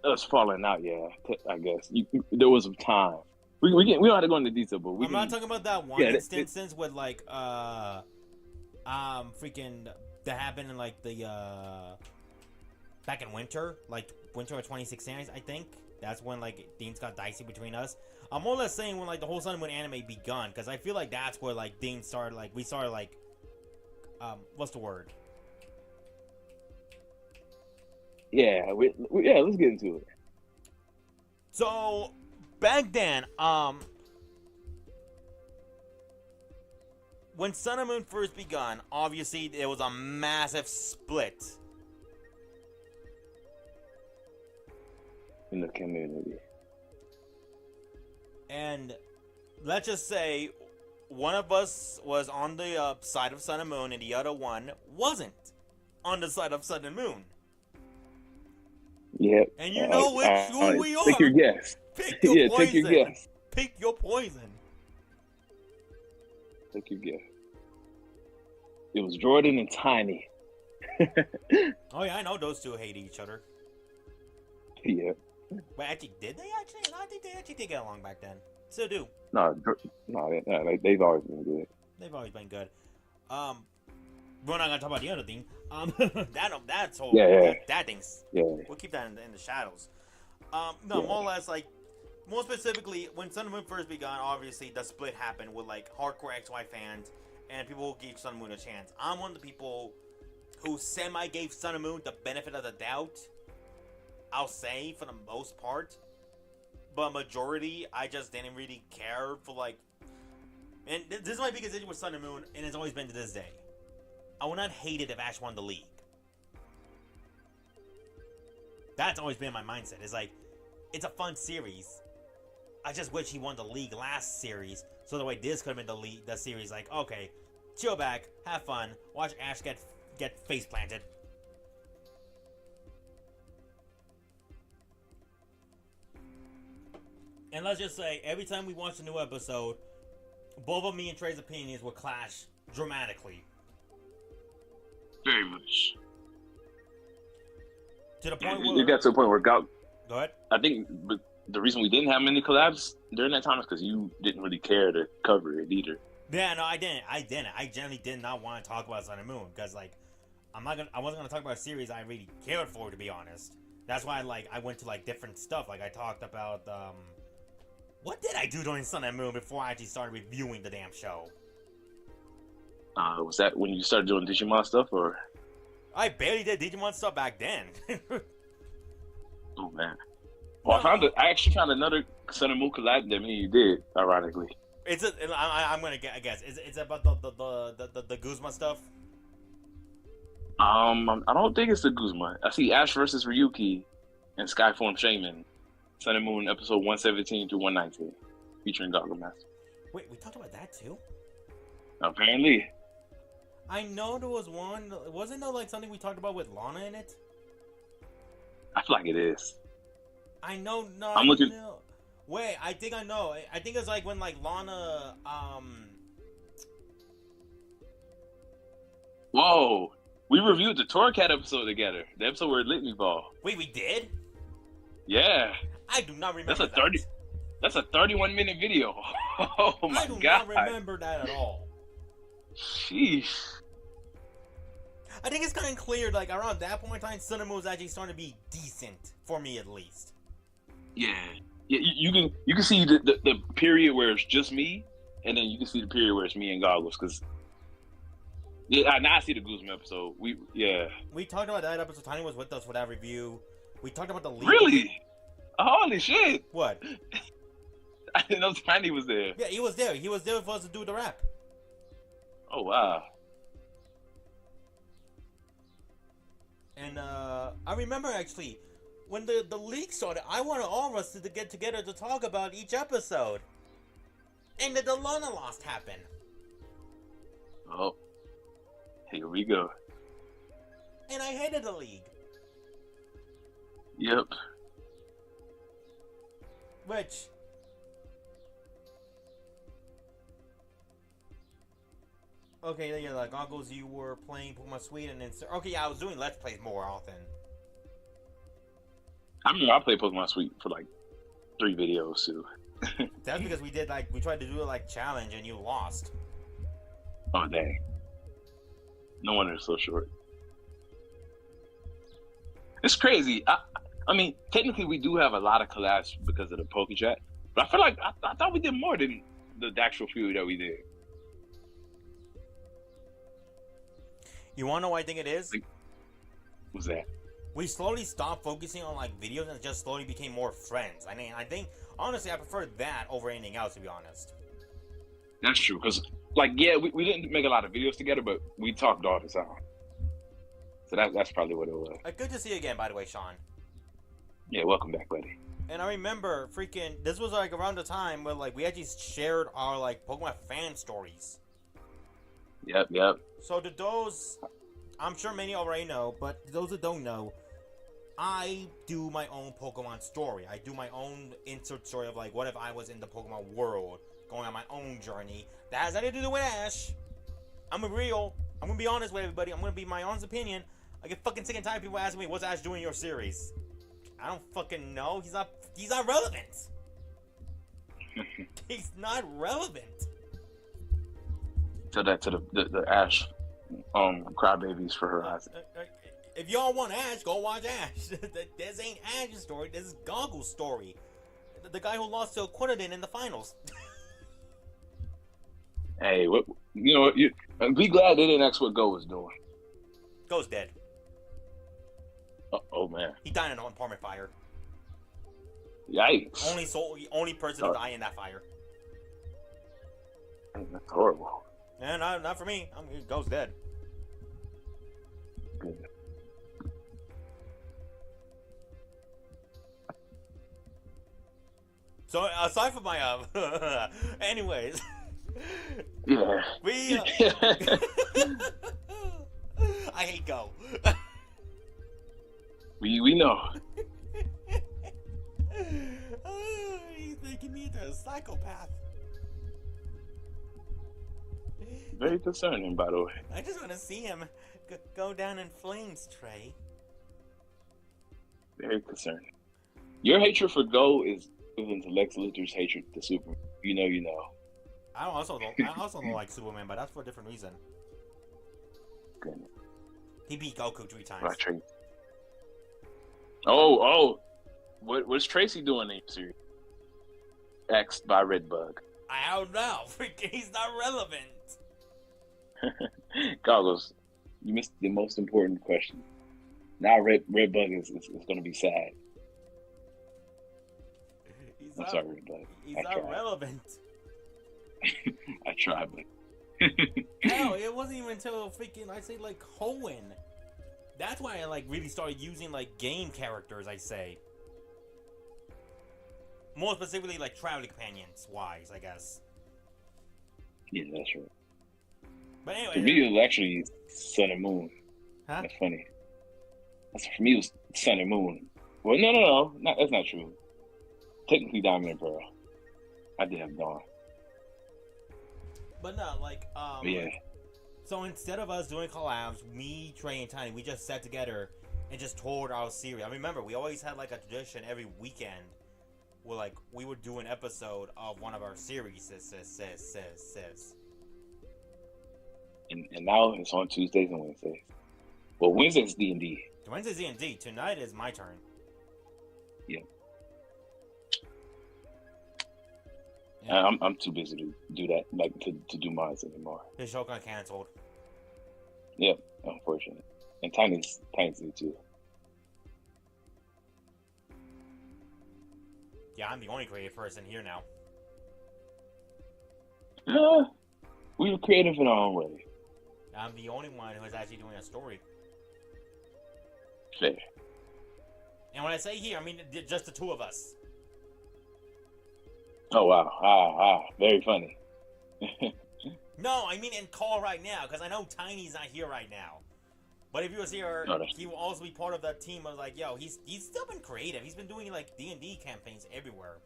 us falling out. Yeah, I guess there was some time. We don't have to go into detail, but I'm not talking about that one instance with like freaking that happened in like the back in winter, like winter of 2016, I think. That's when like things got dicey between us. I'm more or less saying when like the whole Sun and Moon anime begun, because I feel like that's where like things started. Like we started like, what's the word? Yeah, yeah. Let's get into it. So back then, when Sun and Moon first begun, obviously there was a massive split In the community. and let's just say one of us was on the side of Sun and Moon and the other one wasn't on the side of Sun and Moon. Yep. And you know who we are. Take your guess. Pick your Yeah, poison. take your guess. Pick your poison. Take your guess. It was Jordan and Tiny. Oh yeah, I know those two hate each other. Yeah. But actually, did they actually? No, I think they actually did get along back then. Still do. No, they've always been good. They've always been good. We're not gonna talk about the other thing. That's whole. Yeah. That thing's. Yeah. We'll keep that in the shadows. No, more or less like. More specifically, when Sun and Moon first began, obviously the split happened with like hardcore XY fans and people who gave Sun and Moon a chance. I'm one of the people who semi gave Sun and Moon the benefit of the doubt. I'll say for the most part, but majority I just didn't really care for like. And this is my biggest issue with Sun and Moon, and it's always been to this day. I would not hate it if Ash won the league. That's always been my mindset. It's like, it's a fun series. I just wish he won the league last series, so that way this could have been the series. Like, okay, chill back, have fun, watch Ash get face planted. And let's just say, every time we watch a new episode, both of me and Trey's opinions will clash dramatically. Very much. To the point where... It got to a point where Go ahead. I think the reason we didn't have many collabs during that time is because you didn't really care to cover it either. Yeah, no, I didn't. I generally did not want to talk about Sun and Moon because, like, I wasn't gonna talk about a series I really cared for, to be honest. That's why, like, I went to like different stuff. Like, I talked about what did I do during Sun and Moon before I actually started reviewing the damn show? Was that when you started doing Digimon stuff, or? I barely did Digimon stuff back then. Oh man. Well, I actually found another Sun and Moon collab that me and you did, ironically. I'm gonna guess. It's about the Guzma stuff. I don't think it's the Guzma. I see Ash versus Ryuki and Skyform Shaman, Sun and Moon episode 117 through 119, featuring Goggle Master. Wait, we talked about that too? Apparently. I know there was one. Wasn't there like something we talked about with Lana in it? I feel like it is. I know. No, I'm looking. No. Wait, I think I know. I think it's like when like Lana. Whoa. We reviewed the Torcat episode together. The episode where it lit me ball. Wait, we did? Yeah. I do not remember. That's a 31-minute video. Oh my god. I do not remember that at all. Sheesh. I think it's kind of clear, like around that point in time, Sun and Moon was actually starting to be decent for me, at least. Yeah. You can see the period where it's just me, and then you can see the period where it's me and Goggles, because. Yeah, now I see the Guzman episode. We talked about that episode. Tiny was with us for that review. We talked about the league. Really? Holy shit! What? I didn't know Tiny was there. Yeah, he was there. He was there for us to do the rap. Oh wow! And I remember actually when the league started, I wanted all of us to get together to talk about each episode, and the Lana lost happened. Oh. Here we go. And I hated the league. Yep. Which... Okay, yeah, like Goggles, you were playing Pokemon Sweet, and then... Okay, yeah, I was doing Let's Plays more often. I remember I played Pokemon Sweet for like 3 videos, too. That's because we tried to do a, like, challenge, and you lost. Oh, dang. No wonder it's so short. It's crazy. I mean, technically, we do have a lot of collabs because of the Pokechat, but I feel like I thought we did more than the actual few that we did. You want to know what I think it is? Like, what's that? We slowly stopped focusing on like videos and just slowly became more friends. I mean, I think honestly, I prefer that over anything else, to be honest. That's true, because like, yeah, we didn't make a lot of videos together, but we talked all the time. So that's probably what it was. Good to see you again, by the way, Sean. Yeah, welcome back, buddy. And I remember freaking this was like around the time where like we actually shared our like Pokemon fan stories. Yep. So to those, I'm sure many already know, but to those that don't know, I do my own Pokemon story. I do my own insert story of like what if I was in the Pokemon world, going on my own journey. That has nothing to do with Ash. I'm real. I'm gonna be honest with everybody. I'm gonna be my honest opinion. I get fucking sick and tired of people asking me, what's Ash doing in your series? I don't fucking know. He's not relevant. He's not relevant. Tell that to the Ash crybabies for Horizon. If y'all want Ash, go watch Ash. This ain't Ash's story. This is Goggle's story. The guy who lost to Quinidin in the finals. Hey, what you know? Be glad they didn't ask what Go was doing. Go's dead. Oh man, He died in an apartment fire. Yikes! Only person to die in that fire. That's horrible. Yeah, not for me. Go's dead. Good. So aside from my anyways, Yeah. we I hate Go. we know. He's making me into a psychopath. Very concerning, by the way. I just want to see him go down in flames, Trey. Very concerning. Your hatred for Go is equivalent to Lex Luthor's hatred to Superman. You know. I also don't like Superman, but that's for a different reason. Goodness. He beat Goku 3 times. Right, Tracy. Oh. What's Tracy doing in your series? X'd by Redbug. I don't know. He's not relevant. Goggles, you missed the most important question. Now Redbug is going to be sad. Sorry, Redbug. He's not relevant. I tried, but Hell, it wasn't even until freaking I say like Hoenn. That's why I like really started using like game characters. I say more specifically like traveling companions wise, I guess. Yeah, that's right. But anyway, for me it was actually Sun and Moon. Huh? That's funny. For me it was Sun and Moon. Well, no, that's not true. Technically, Diamond and Pearl. I did have Dawn. But no, like, yeah. So instead of us doing collabs, me, Trey, and Tiny, we just sat together and just toured our series. I remember we always had like a tradition every weekend where like we would do an episode of one of our series. And now it's on Tuesdays and Wednesdays. Well, Wednesday's D&D. Wednesday's D&D. Tonight is my turn. Yeah. I'm too busy to do that, like to do mines anymore. His show got canceled. Yep, unfortunately. And Tiny's did too. Yeah, I'm the only creative person here now. We were creative in our own way. I'm the only one who is actually doing a story. Fair. And when I say here, I mean just the two of us. Oh wow! Very funny. No, I mean in call right now, because I know Tiny's not here right now. But if he was here, he will also be part of that team. I was like, yo, he's still been creative. He's been doing like D&D campaigns everywhere.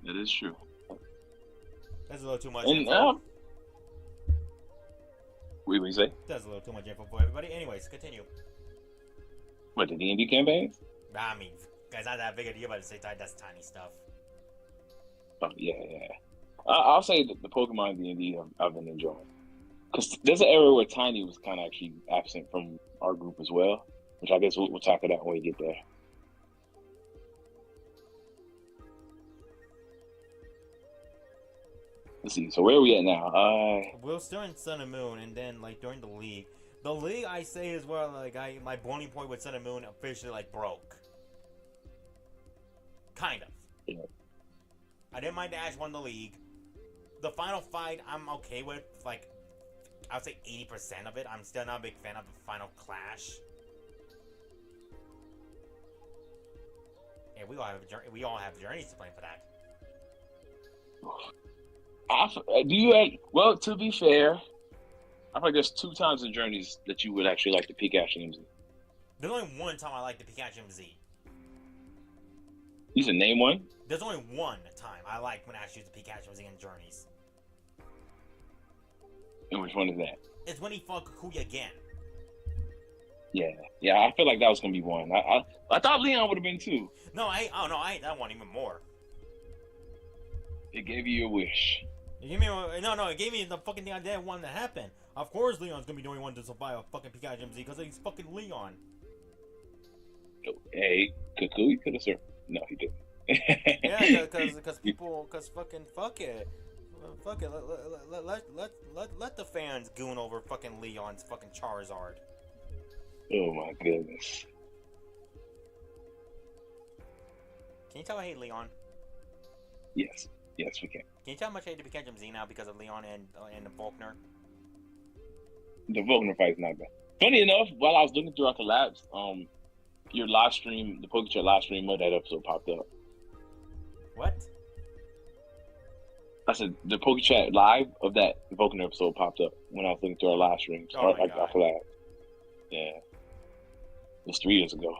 That is true. That's a little too much and, info. What you say? That's a little too much info for everybody. Anyways, continue. What, the D&D campaigns? I mean, guys, not that big a deal, but at the same time, that's tiny stuff. Oh, yeah. I'll say that the Pokemon D&D I've been enjoying. Because there's an era where Tiny was kind of actually absent from our group as well, which I guess we'll talk about when we get there. Let's see. So where are we at now? We're still in Sun and Moon, and then like during the league. The league I say is where like my boiling point with Sun and Moon officially like broke. Kind of. Yeah. I didn't mind Ash won the league. The final fight I'm okay with. Like, I would say 80% of it. I'm still not a big fan of the final clash. Yeah, we all have journeys to blame for that. Do you? Well, to be fair, I feel like there's 2 times in journeys that you would actually like to pick Ash and MZ. There's only one time I like the Pikachu MZ. You said name one? There's only one time I like when Ash used the Pikachu MZ in Journeys. And which one is that? It's when he fought Kukuya again. Yeah. I feel like that was gonna be one. I thought Leon would have been 2. I want even more. It gave you your wish. It gave me it gave me the fucking thing I didn't want to happen. Of course, Leon's gonna be the only one to survive a fucking Pikachu MZ because he's fucking Leon. Hey, Kukui could have served. No, he didn't. Yeah, because fuck it. Let the fans goon over fucking Leon's fucking Charizard. Oh my goodness. Can you tell I hate Leon? Yes, we can. Can you tell how much I hate to Pikachu MZ now because of Leon and Volkner? The Volkner fight is not bad. Funny enough, while I was looking through our collabs, your live stream, the Pokechat live stream of that episode popped up. What? I said the Pokechat live of that Volkner episode popped up when I was looking through our live streams. Oh my God. Our collab. Yeah. It was 3 years ago.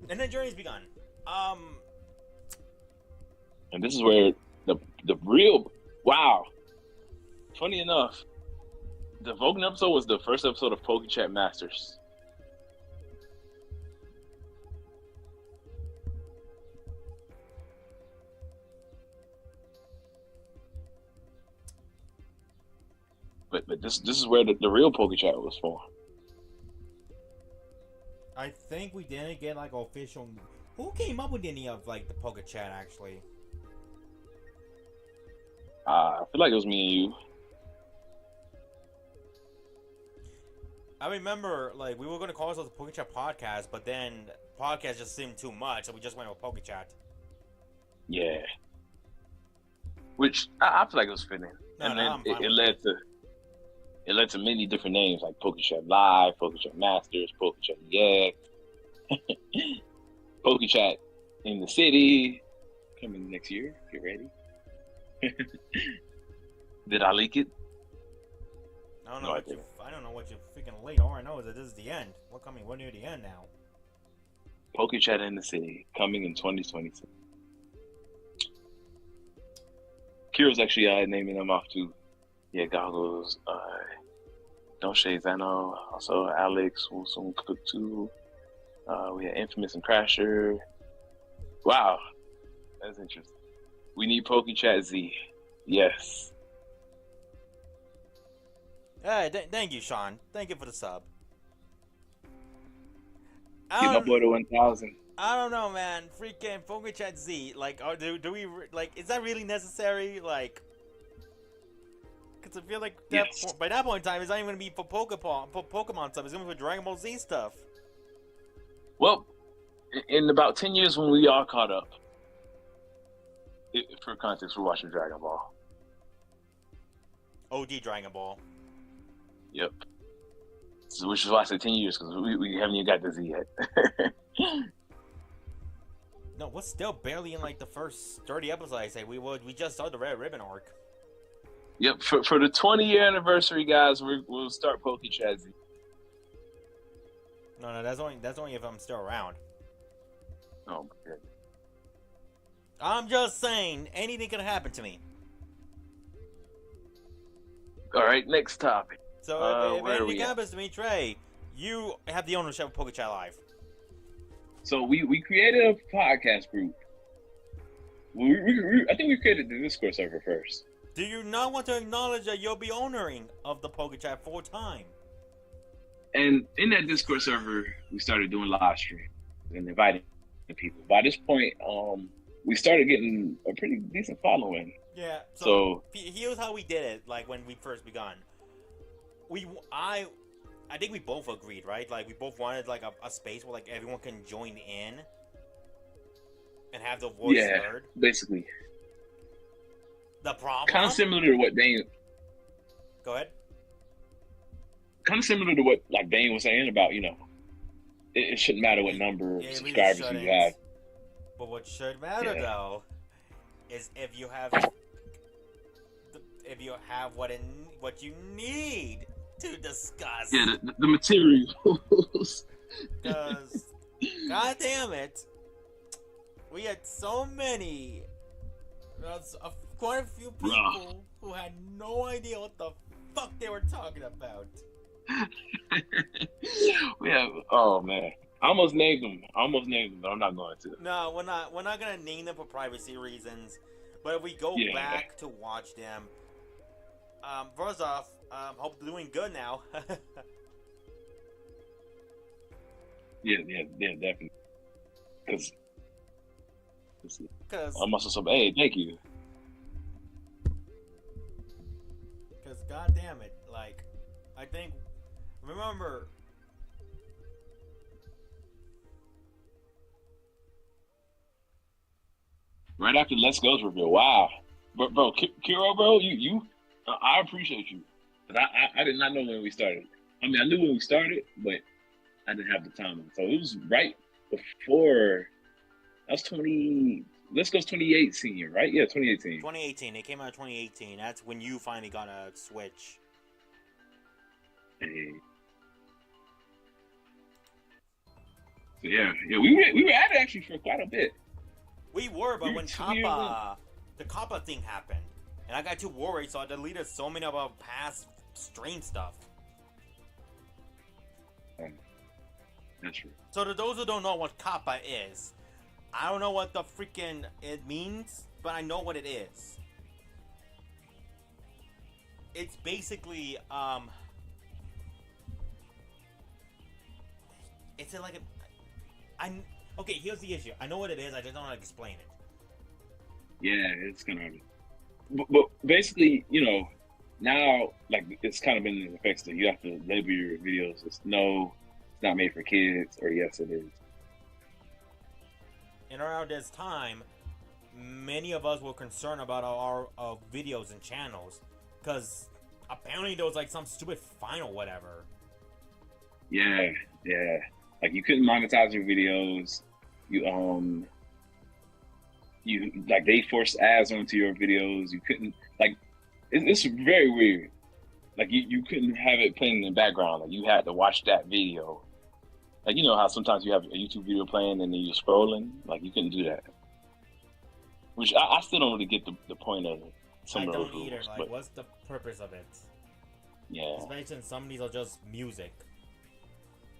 And then Journey's begun. And this is where the real wow. Funny enough, the Vulcan episode was the first episode of Pokechat Masters. But this is where the real Pokechat was formed. I think we didn't get like official. Who came up with any of like the Pokechat actually? I feel like it was me and you. I remember like we were gonna call ourselves the Pokechat podcast, but then podcast just seemed too much, so we just went with Pokechat. Yeah. Which I feel like it was fitting. No, and no, then it led to many different names like Pokechat Live, Pokechat Masters, Pokechat EX, Pokechat in the City, coming next year. Get ready. Did I leak it? I don't know what you freaking late. All I know is that this is the end. We're near the end now. Pokechat in the City, coming in 2022. Kira's actually naming them off too. Yeah, Goggles, Doshe Zeno, also Alex, Wilson Cook too. We had Infamous and Crasher. Wow, that's interesting. We need Pokechat Z. Yes. Hey, thank you, Sean. Thank you for the sub. Get my boy to 1,000. I don't know, man. Freaking Pokechat Z. Like, do we like? Is that really necessary? Like, because I feel like by that point in time, it's not even gonna be for Pokemon stuff. It's gonna be for Dragon Ball Z stuff. Well, in about 10 years when we all caught up, for context, we're watching Dragon Ball. OD Dragon Ball. Yep. So, which is why I said 10 years, because we haven't even got the Z yet. No, we're still barely in like the first 30 episodes. I say we just started the Red Ribbon arc. Yep. For the 20-year anniversary, guys, we'll start Pokechat Z. No, that's only if I'm still around. Oh my goodness. I'm just saying, anything can happen to me. All right, next topic. So if anything happens to me, Trey, you have the ownership of Pokechat Live. So we created a podcast group. I think we created the Discord server first. Do you not want to acknowledge that you'll be owning of the Pokechat full time? And in that Discord server, we started doing live streams and inviting people. By this point, we started getting a pretty decent following. Yeah. So So here's how we did it. Like when we first begun, we I think we both agreed, right? Like we both wanted like a space where like everyone can join in and have the voice yeah, heard. basically, The kind of problem. similar to what Dane, Go ahead. kind of similar to what like Dane was saying about it shouldn't matter what It, number of it really subscribers you have. shouldn't. But what should matter Yeah, though is if you have what you need to discuss. yeah, the materials. Because, god damn it, we had so many. Quite a few people who had no idea what the fuck they were talking about. We have, oh man, I almost named them. But I'm not going to. No, we're not. We're not gonna name them for privacy reasons. But if we go Yeah. back to watch them, first off, hope they're doing good now. Yeah, definitely. Because Cause, I must have said, hey, thank you. god damn it, like, I think, remember. Right after Let's Go's reveal, wow, bro, Kiro, bro, I appreciate you, but I did not know when we started. I mean, I knew when we started, but I didn't have the time. So it was right before. That was 20. Let's Go's 2018, right? Yeah, 2018. 2018. It came out in 2018. That's when you finally got a Switch. Hey. So yeah, we were at it actually for quite a bit. We were, but when the Kappa thing happened, and I got too worried, so I deleted so many of our past stream stuff. That's true. So to those who don't know what Kappa is, I don't know what the freaking it means, but I know what it is. It's basically it's like okay, here's the issue. I know what it is, I just don't know how to explain it. Yeah, it's kind of. But basically, now like it's kind of been in effect that you have to label your videos as no, it's not made for kids, or yes, it is. And around this time, many of us were concerned about our videos and channels, because apparently there was like some stupid fine or whatever. Yeah. Like you couldn't monetize your videos. You like they forced ads onto your videos. You couldn't it's very weird. Like you couldn't have it playing in the background. Like you had to watch that video. Like you know how sometimes you have a YouTube video playing and then you're scrolling. Like you couldn't do that. Which I still don't really get the point of it. I don't either. Like, what's the purpose of it? Yeah. Especially since some of these are just music.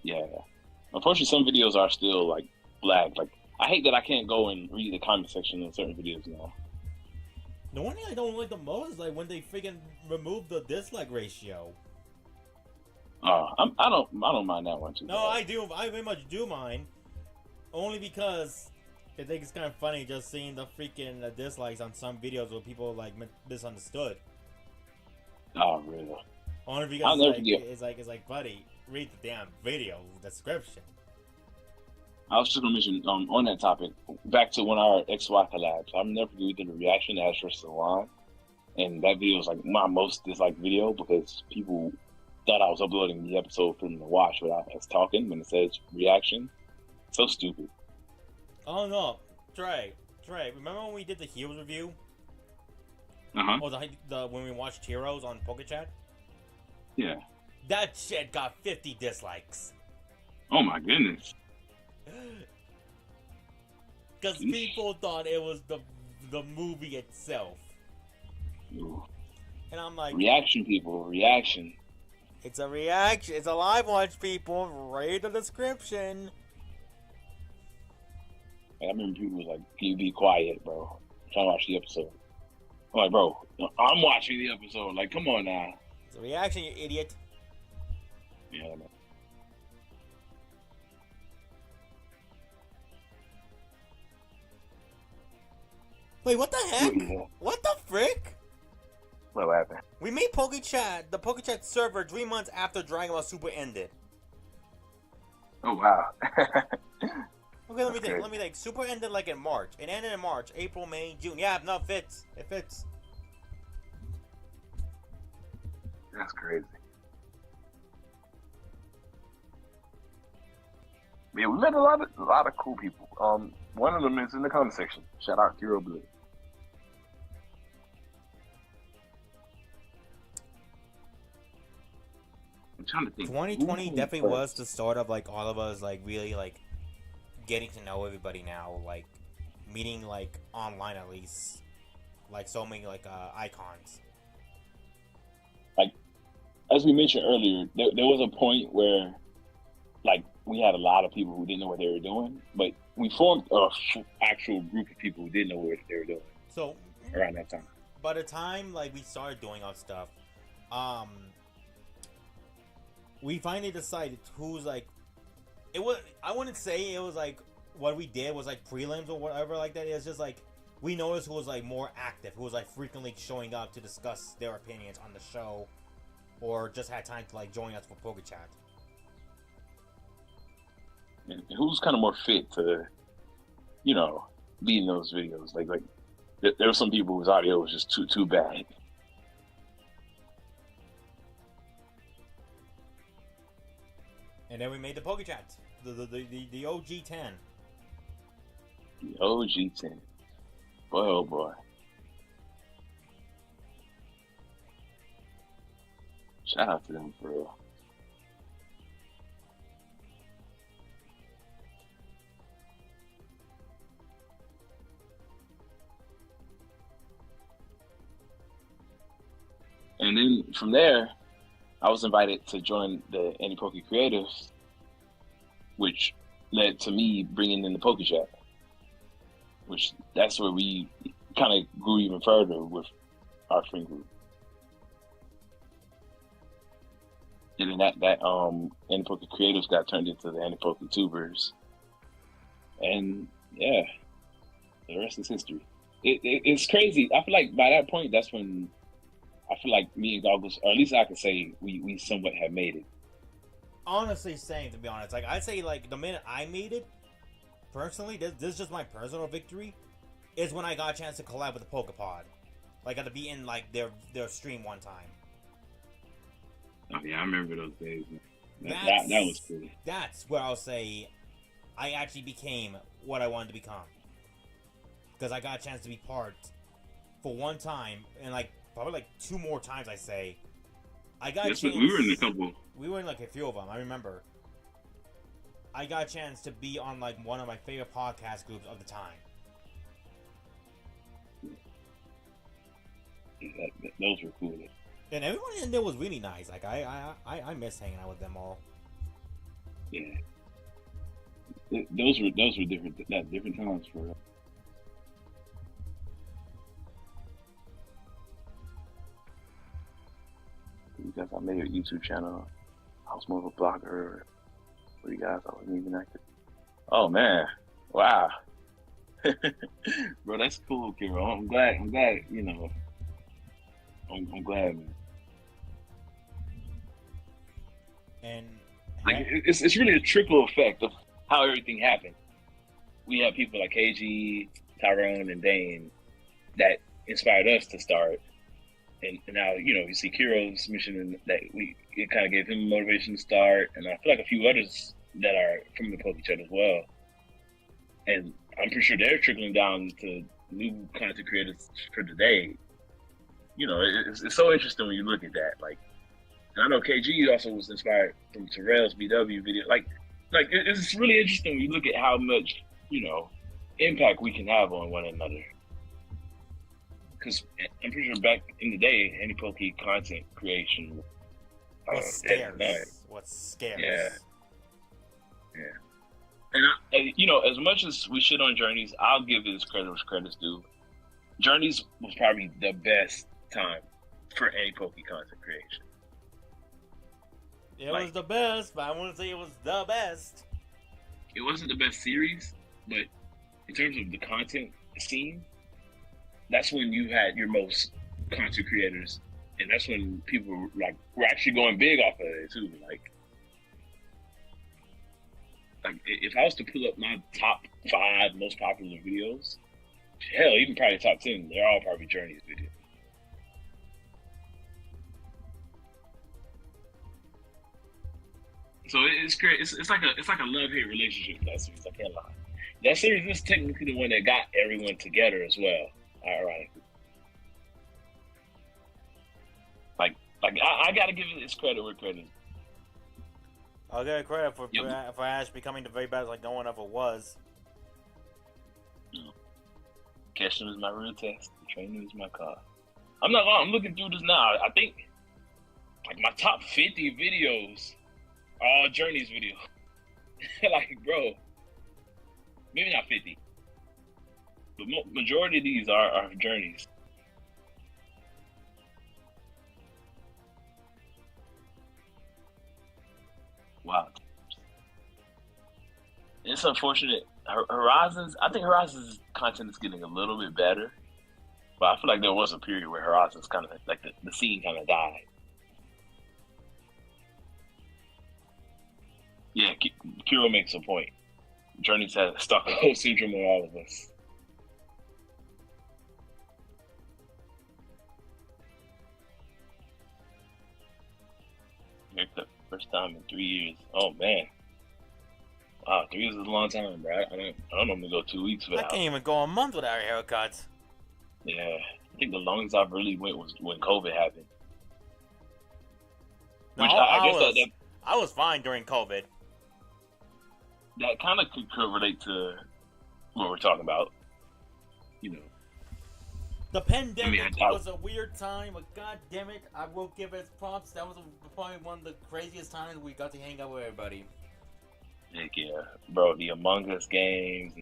Yeah. Unfortunately, some videos are still like flagged. Like I hate that I can't go and read the comment section on certain videos now. The one thing I don't like the most is like when they freaking remove the dislike ratio. I don't mind that one too. No, I do. I very much do mind. Only because I think it's kind of funny just seeing the freaking dislikes on some videos where people like misunderstood. Oh really? Only because it's like, buddy, read the damn video description. I was just gonna mention on that topic, back to when our XY collabs. I'm never forget we did a reaction to Ash vs. Salon, and that video was like my most disliked video because people thought I was uploading the episode for them to watch without us talking when it says reaction. So stupid. Oh no, Trey, remember when we did the Heroes review? Or when we watched Heroes on Pokechat? Yeah. That shit got 50 dislikes. Oh my goodness. Because people thought it was the movie itself. Ooh. And I'm like... Reaction, people. Reaction. It's a reaction. It's a live watch, people. Read the description. I remember people was like, can you be quiet, bro? I'm trying to watch the episode. I'm like, bro, I'm watching the episode. Like, come on now. It's a reaction, you idiot. Yeah, man. Wait, what the heck? Yeah. What the frick? What happened? We made Pokechat, the Pokechat server 3 months after Dragon Ball Super ended. Oh wow. Okay, let me That's think. crazy. Let me think. Super ended like in March. It ended in March, April, May, June. Yeah, no, it fits. It fits. That's crazy. Yeah, we met a lot of cool people. One of them is in the comment section. Shout out Hero Blue. I'm trying to think. 2020 Who definitely first? was the start of like all of us like really like getting to know everybody now, like meeting like online at least, like so many like icons. Like as we mentioned earlier, there was a point where like we had a lot of people who didn't know what they were doing, but we formed a actual group of people who didn't know what they were doing So around that time. by the time like we started doing our stuff, we finally decided who's like it was. I wouldn't say it was like what we did was like prelims or whatever like that. It's just like we noticed who was like more active, who was like frequently showing up to discuss their opinions on the show, or just had time to like join us for Pokechat. And who's kind of more fit to, be in those videos? Like there were some people whose audio was just too bad. And then we made the Pokechat, the OG 10. The OG 10. Boy, oh boy. Shout out to them for real. And then from there, I was invited to join the Poke Creatives, which led to me bringing in the Pokechat, which that's where we kind of grew even further with our friend group. And then that Poke Creatives got turned into the Poke Tubers, and yeah, the rest is history. It's crazy. I feel like by that point, that's when I feel like me and Goggles, or at least I could say, we somewhat have made it. Honestly, same to be honest. Like I'd say, like the minute I made it, personally, this is just my personal victory, is when I got a chance to collab with the Pokepod. Like, got to be in like their stream one time. Oh yeah, I remember those days. That was cool. That's where I'll say I actually became what I wanted to become, because I got a chance to be part for one time, and like probably like 2 more times. I say I got a chance. We were in a couple. We were in like a few of them. I remember. I got a chance to be on like one of my favorite podcast groups of the time. Yeah, those were cool. And everyone in there was really nice. Like I miss hanging out with them all. Yeah, those were different times for us. You guys, I made a YouTube channel. I was more of a blogger. For you guys, I wasn't even active. Oh man, wow, bro, that's cool, Kiro. I'm glad. I'm glad. I'm glad, man. And like it's really a trickle effect of how everything happened. We have people like KG, Tyrone, and Dane that inspired us to start. And now, you see Kiro's mission that it kind of gave him motivation to start. And I feel like a few others that are from the Pokechat as well. And I'm pretty sure they're trickling down to new content creators for today. It's so interesting when you look at that. Like, and I know KG also was inspired from Terrell's BW video. Like it's really interesting when you look at how much, impact we can have on one another. Because I'm pretty sure back in the day, any Poke content creation was scarce. What's scarce? Yeah. And as much as we shit on Journeys, I'll give this credit where credit's due. Journeys was probably the best time for any Poke content creation. It was the best, but I wouldn't say it was the best. It wasn't the best series, but in terms of the content scene, that's when you had your most content creators, and that's when people like were actually going big off of it too. Like if I was to pull up my top 5 most popular videos, hell, even probably top 10, they're all probably Journey's videos. So it's great. It's like a love hate relationship with that series. I can't lie. That series is technically the one that got everyone together as well. Ironically, like I gotta give it its credit where credit. I'll give it credit Yep. for Ash becoming the very best like no one ever was. Catching is my real test. The training is my car. I'm not lying. I'm looking through this now. I think like my top 50 videos are all Journey's videos. Like, bro, maybe not 50, but majority of these are Journeys. Wow. It's unfortunate. Horizons, I think Horizons content is getting a little bit better, but I feel like there was a period where Horizons kind of like the scene kind of died. Yeah, Kiro makes a point. Journey's had Stockholm syndrome on all of us. The first time in 3 years. Oh man, wow, 3 years is a long time, bro. I don't normally go 2 weeks I can't without. even go a month without a haircut. Yeah, I think the longest I've really went was when COVID happened. No, Which I guess I was fine during COVID. that kind of could relate to what we're talking about. You know, The I mean, pandemic was a weird time, but god damn it, I will give it props. That was probably one of the craziest times we got to hang out with everybody. heck yeah, bro. The Among Us games,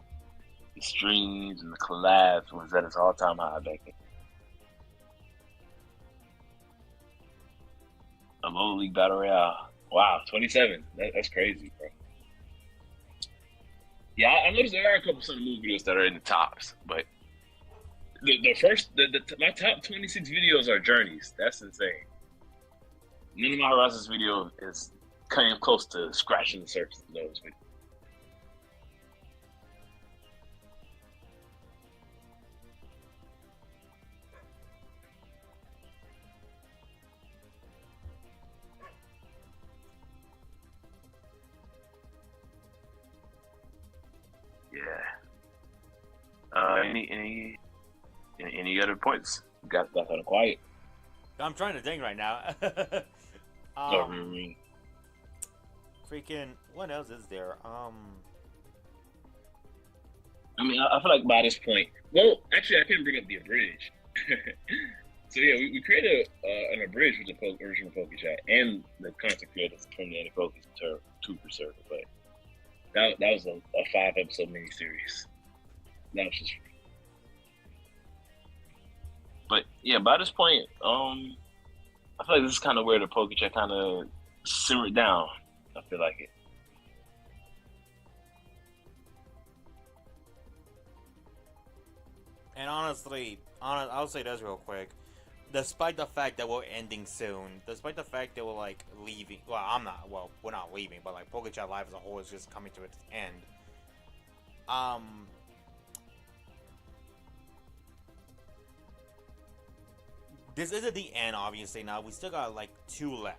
the streams, and the collabs was at its all-time high back then. A Low League Battle Royale. Wow, 27. That's crazy, bro. Yeah, I noticed there are a couple of some movie videos that are in the tops, but the first my top 26 videos are journeys. That's insane. None of my Horizons video is came close to scratching the surface of those videos. Yeah. Any other points? Got kind of quiet. I'm trying to think right now. Oh, really? Freaking, what else is there? I mean, I feel like by this point, well, actually, I couldn't bring up the abridged. So yeah, we created an abridged with the original Pokechat and the content creators from the Anti-Focus to Preserver, but that was a 5 episode miniseries. That was just, but yeah, by this point, I feel like this is kind of where the Pokechat kind of simmered down. I feel like it. And honestly, I'll say this real quick. Despite the fact that we're ending soon, despite the fact that we're like leaving, well, I'm not. Well, we're not leaving, but like Pokechat Live as a whole is just coming to its end. Um, this isn't the end, obviously. Now we still got like 2 left,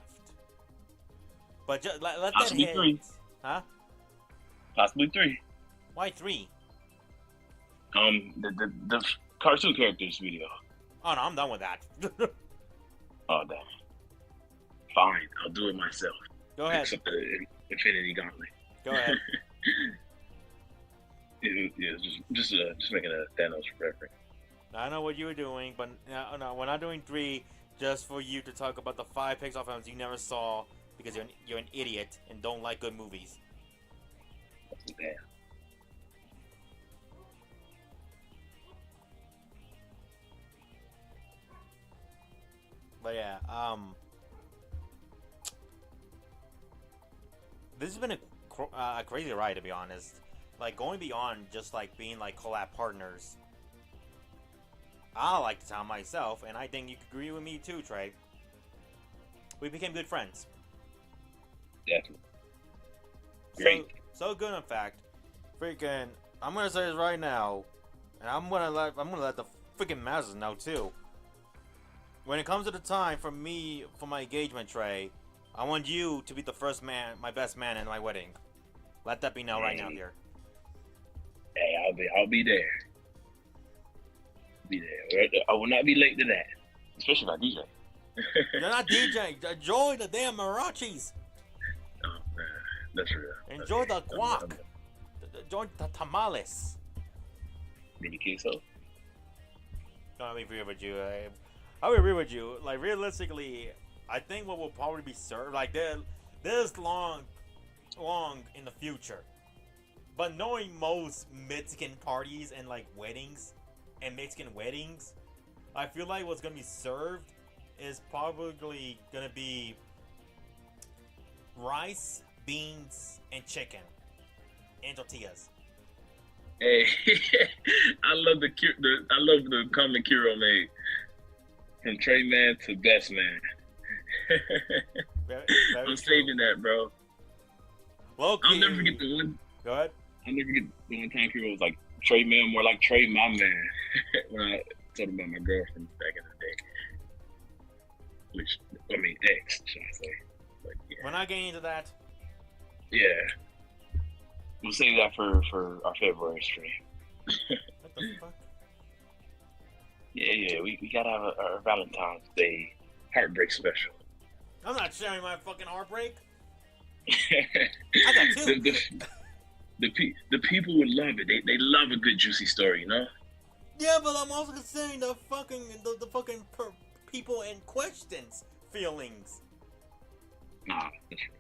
but just let that Possibly hit. 3. Huh? Possibly 3. Why 3? The cartoon characters video. Oh no, I'm done with that. Oh damn. Fine, I'll do it myself. Go ahead. Except the Infinity Gauntlet. Go ahead. Yeah, just making a Thanos reference. I know what you were doing, but no, we're not doing 3 just for you to talk about the 5 Pixar films you never saw because you're an idiot and don't like good movies. Damn. But yeah, this has been a crazy ride to be honest. Like going beyond just like being like collab partners. I like the town myself, and I think you could agree with me too, Trey. We became good friends. Definitely. So Great. so good, in fact. Freaking, I'm gonna say this right now, and I'm gonna let the freaking masses know too. When it comes to the time for me for my engagement, Trey, I want you to be the first man, my best man in my wedding. Let that be known right now Hey, here. hey, I'll be there. Be there. I will not be late to that, especially if I DJ. You're not DJing. Enjoy the damn marachis. Oh man, that's real. Enjoy Okay, the I'm, guac. I'm Enjoy the tamales. mini queso. No, I'll be real with you. I'll be real with you. Like realistically, I think what will probably be served, like this long in the future. But knowing most Mexican parties and like weddings and Mexican weddings, I feel like what's gonna be served is probably gonna be rice, beans, and chicken and tortillas. Hey, I love the comment Kiro made from Trey man to best man. Very, very I'm true. saving that, bro. Low I'll never forget key. the one. Go ahead. I'll never forget the one time Kiro was like Trey man, more like Trey my man. When I told him about my girlfriend back in the day, which I mean ex, should I say? But yeah, We're not getting into that. yeah. We'll save that for our February stream. What the fuck? Yeah, we gotta have our Valentine's Day heartbreak special. I'm not sharing my fucking heartbreak. the, I got two. the people would love it. They love a good juicy story, you know. Yeah, but I'm also considering the fucking people in questions feelings. Nah, that's right.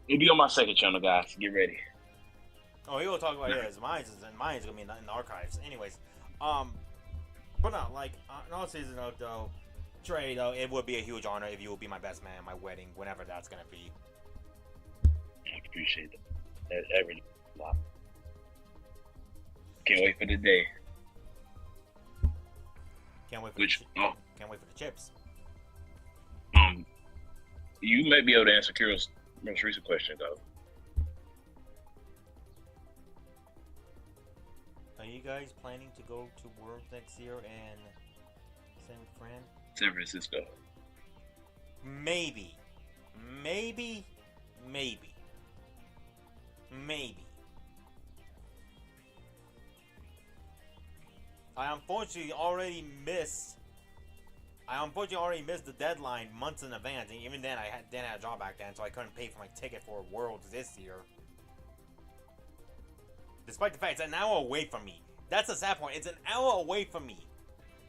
It'll be on my second channel, guys. Get ready. Oh, he will talk about his. Mine's gonna be in the archives. Anyways, but no, like in all season though, Trey though, it would be a huge honor if you would be my best man at my wedding, whenever that's gonna be. I appreciate that. That really a lot. Can't wait for the day. Can't wait for Which can't wait for the chips. you may be able to answer Kiro's most recent question though. Are you guys planning to go to World next year and San Fran? San Francisco. Maybe. Maybe. Maybe. Maybe. I unfortunately already missed the deadline months in advance, and even then I had a job back then, so I couldn't pay for my ticket for Worlds this year. Despite the fact it's an hour away from me. That's the sad point. It's an hour away from me.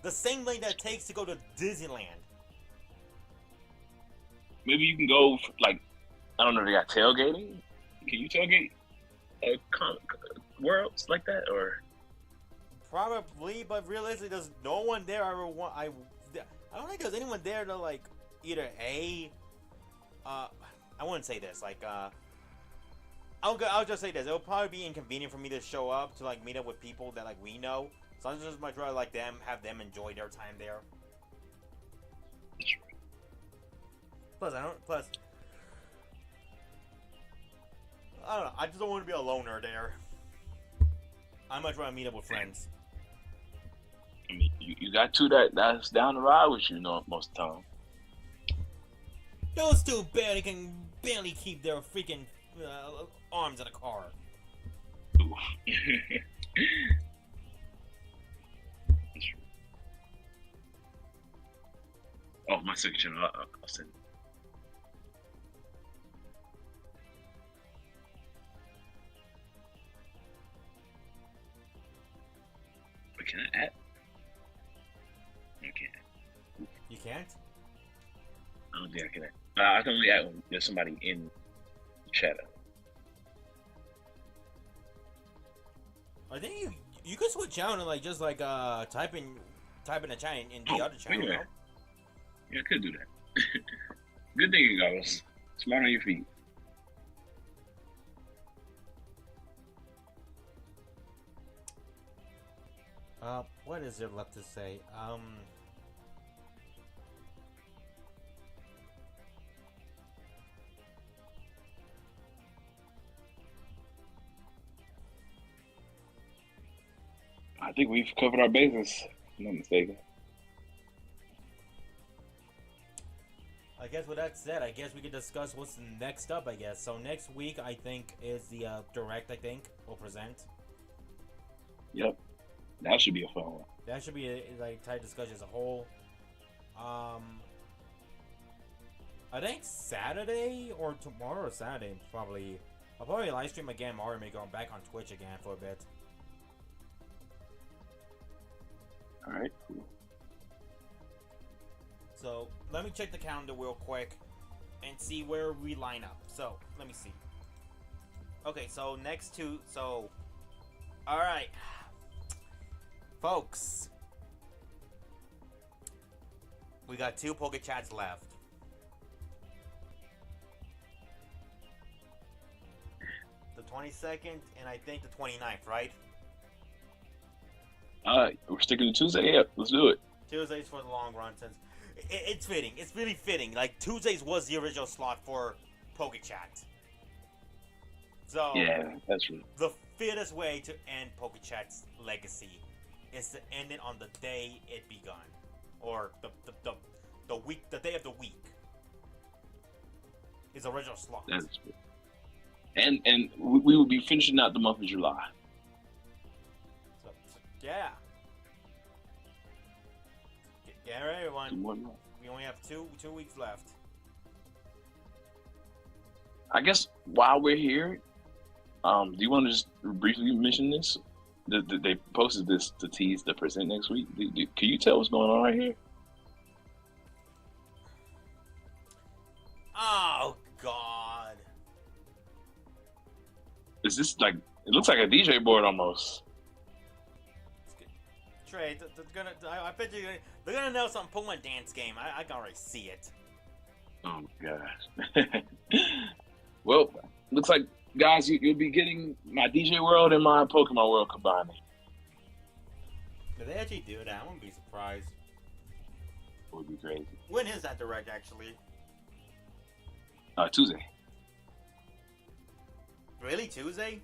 The same length that it takes to go to Disneyland. Maybe you can go for, like, I don't know. They got tailgating. Can you tailgate worlds like that or? Probably, but realistically, there's no one there I don't think there's anyone there to like either I wouldn't say this like I'll just say this. It'll probably be inconvenient for me to show up to like meet up with people that like we know. So I just much rather like have them enjoy their time there. Plus I don't know. I just don't want to be a loner there. I much rather meet up with friends. I mean, you got two that's down the ride with you, most of the time. Those two can barely keep their freaking arms in a car. Oof. That's true. Oh, my second channel. I'll send it. But can I add? I can't. You can't? I don't think I can add. I can only add when there's somebody in the chat. I think you could switch out and like just like type in a chat in the other channel. Yeah. No? Yeah, I could do that. Good thing you guys. Smart on your feet. What is there left to say? I think we've covered our bases. If I'm not mistaken. I guess with that said, I guess we can discuss what's next up. I guess so. Next week, I think is the direct. I think will present. Yep, that should be a fun one. That should be a like tight discussion as a whole. Um, I think Saturday or tomorrow or Saturday probably. I'll probably live stream again. Mario may go back on Twitch again for a bit. All right, cool. So let me check the calendar real quick and see where we line up. So let me see. Okay, so next two. So, all right, folks, we got two Pokechats left. The 22nd and I think the 29th, right? We're sticking to Tuesday. Yeah, let's do it. Tuesdays for the long run, since it's fitting. It's really fitting. Like Tuesdays was the original slot for Pokechat. So Yeah, that's true. the fittest way to end Pokechat's legacy is to end it on the day it begun, or the week, the day of the week. His original slot. That's true. And we will be finishing out the month of July. So, yeah. Get ready, everyone. 2 more months. We only have two weeks left. I guess while we're here, do you want to just briefly mention this? They posted this to tease the present next week. Can you tell what's going on right here? Oh God! Is this like? It looks like a DJ board almost. Trey, they're gonna. I bet they're gonna know some Pokemon dance game. I can already see it. Oh gosh. Well, looks like guys, you'll be getting my DJ World and my Pokemon World combined. If they actually do that, I wouldn't be surprised. It would be crazy. When is that direct, actually? Tuesday. Really, Tuesday?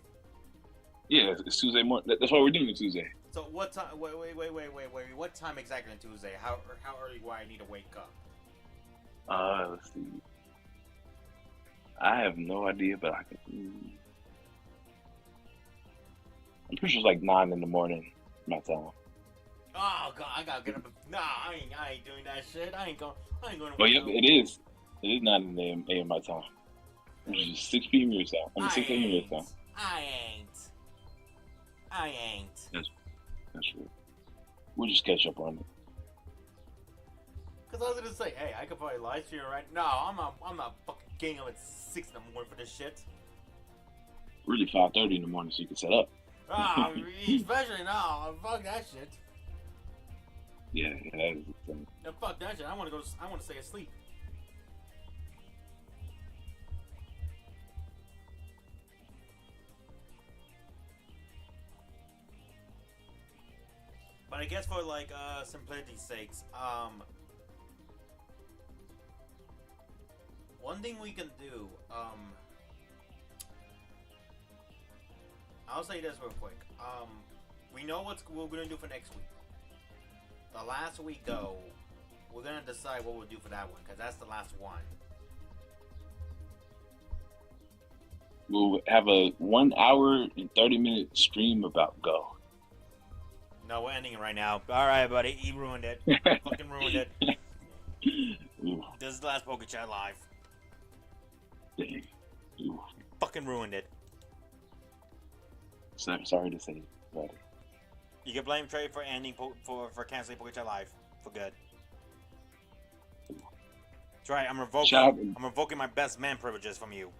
Yeah, it's Tuesday morning. That's why we're doing it Tuesday. So what time? Wait. What time exactly on Tuesday? How early do I need to wake up? Let's see. I have no idea, but I can. I'm pretty sure it's like 9 in the morning, my time. Oh God, I gotta get up. Nah, I ain't doing that shit. I ain't going. To Well, yep, it is. It is 9 a.m. my time, which is 6 p.m. your time. I mean, 6 a.m. your time. I ain't. That's true. We'll just catch up on it. Cause I was gonna say, hey, I could probably live stream right now. I'm not fucking getting up at 6 in the morning for this shit. Really, 5:30 in the morning, so you can set up. Especially now. Fuck that shit. Yeah, that is insane. No, fuck that shit. I want to stay asleep. But I guess for like simplicity's sakes, one thing we can do, I'll say this real quick. We know what we're gonna do for next week. The last week though, we're gonna decide what we'll do for that one, because that's the last one. We'll have a 1 hour and 30-minute stream about Go. No, we're ending it right now. Alright, buddy, he ruined it. Fucking ruined it. Ooh. This is the last Pokechat live. Dang. Ooh. Fucking ruined it. Sorry to say, buddy. You can blame Trey for ending for canceling Pokechat live for good. That's right. I'm revoking my best man privileges from you.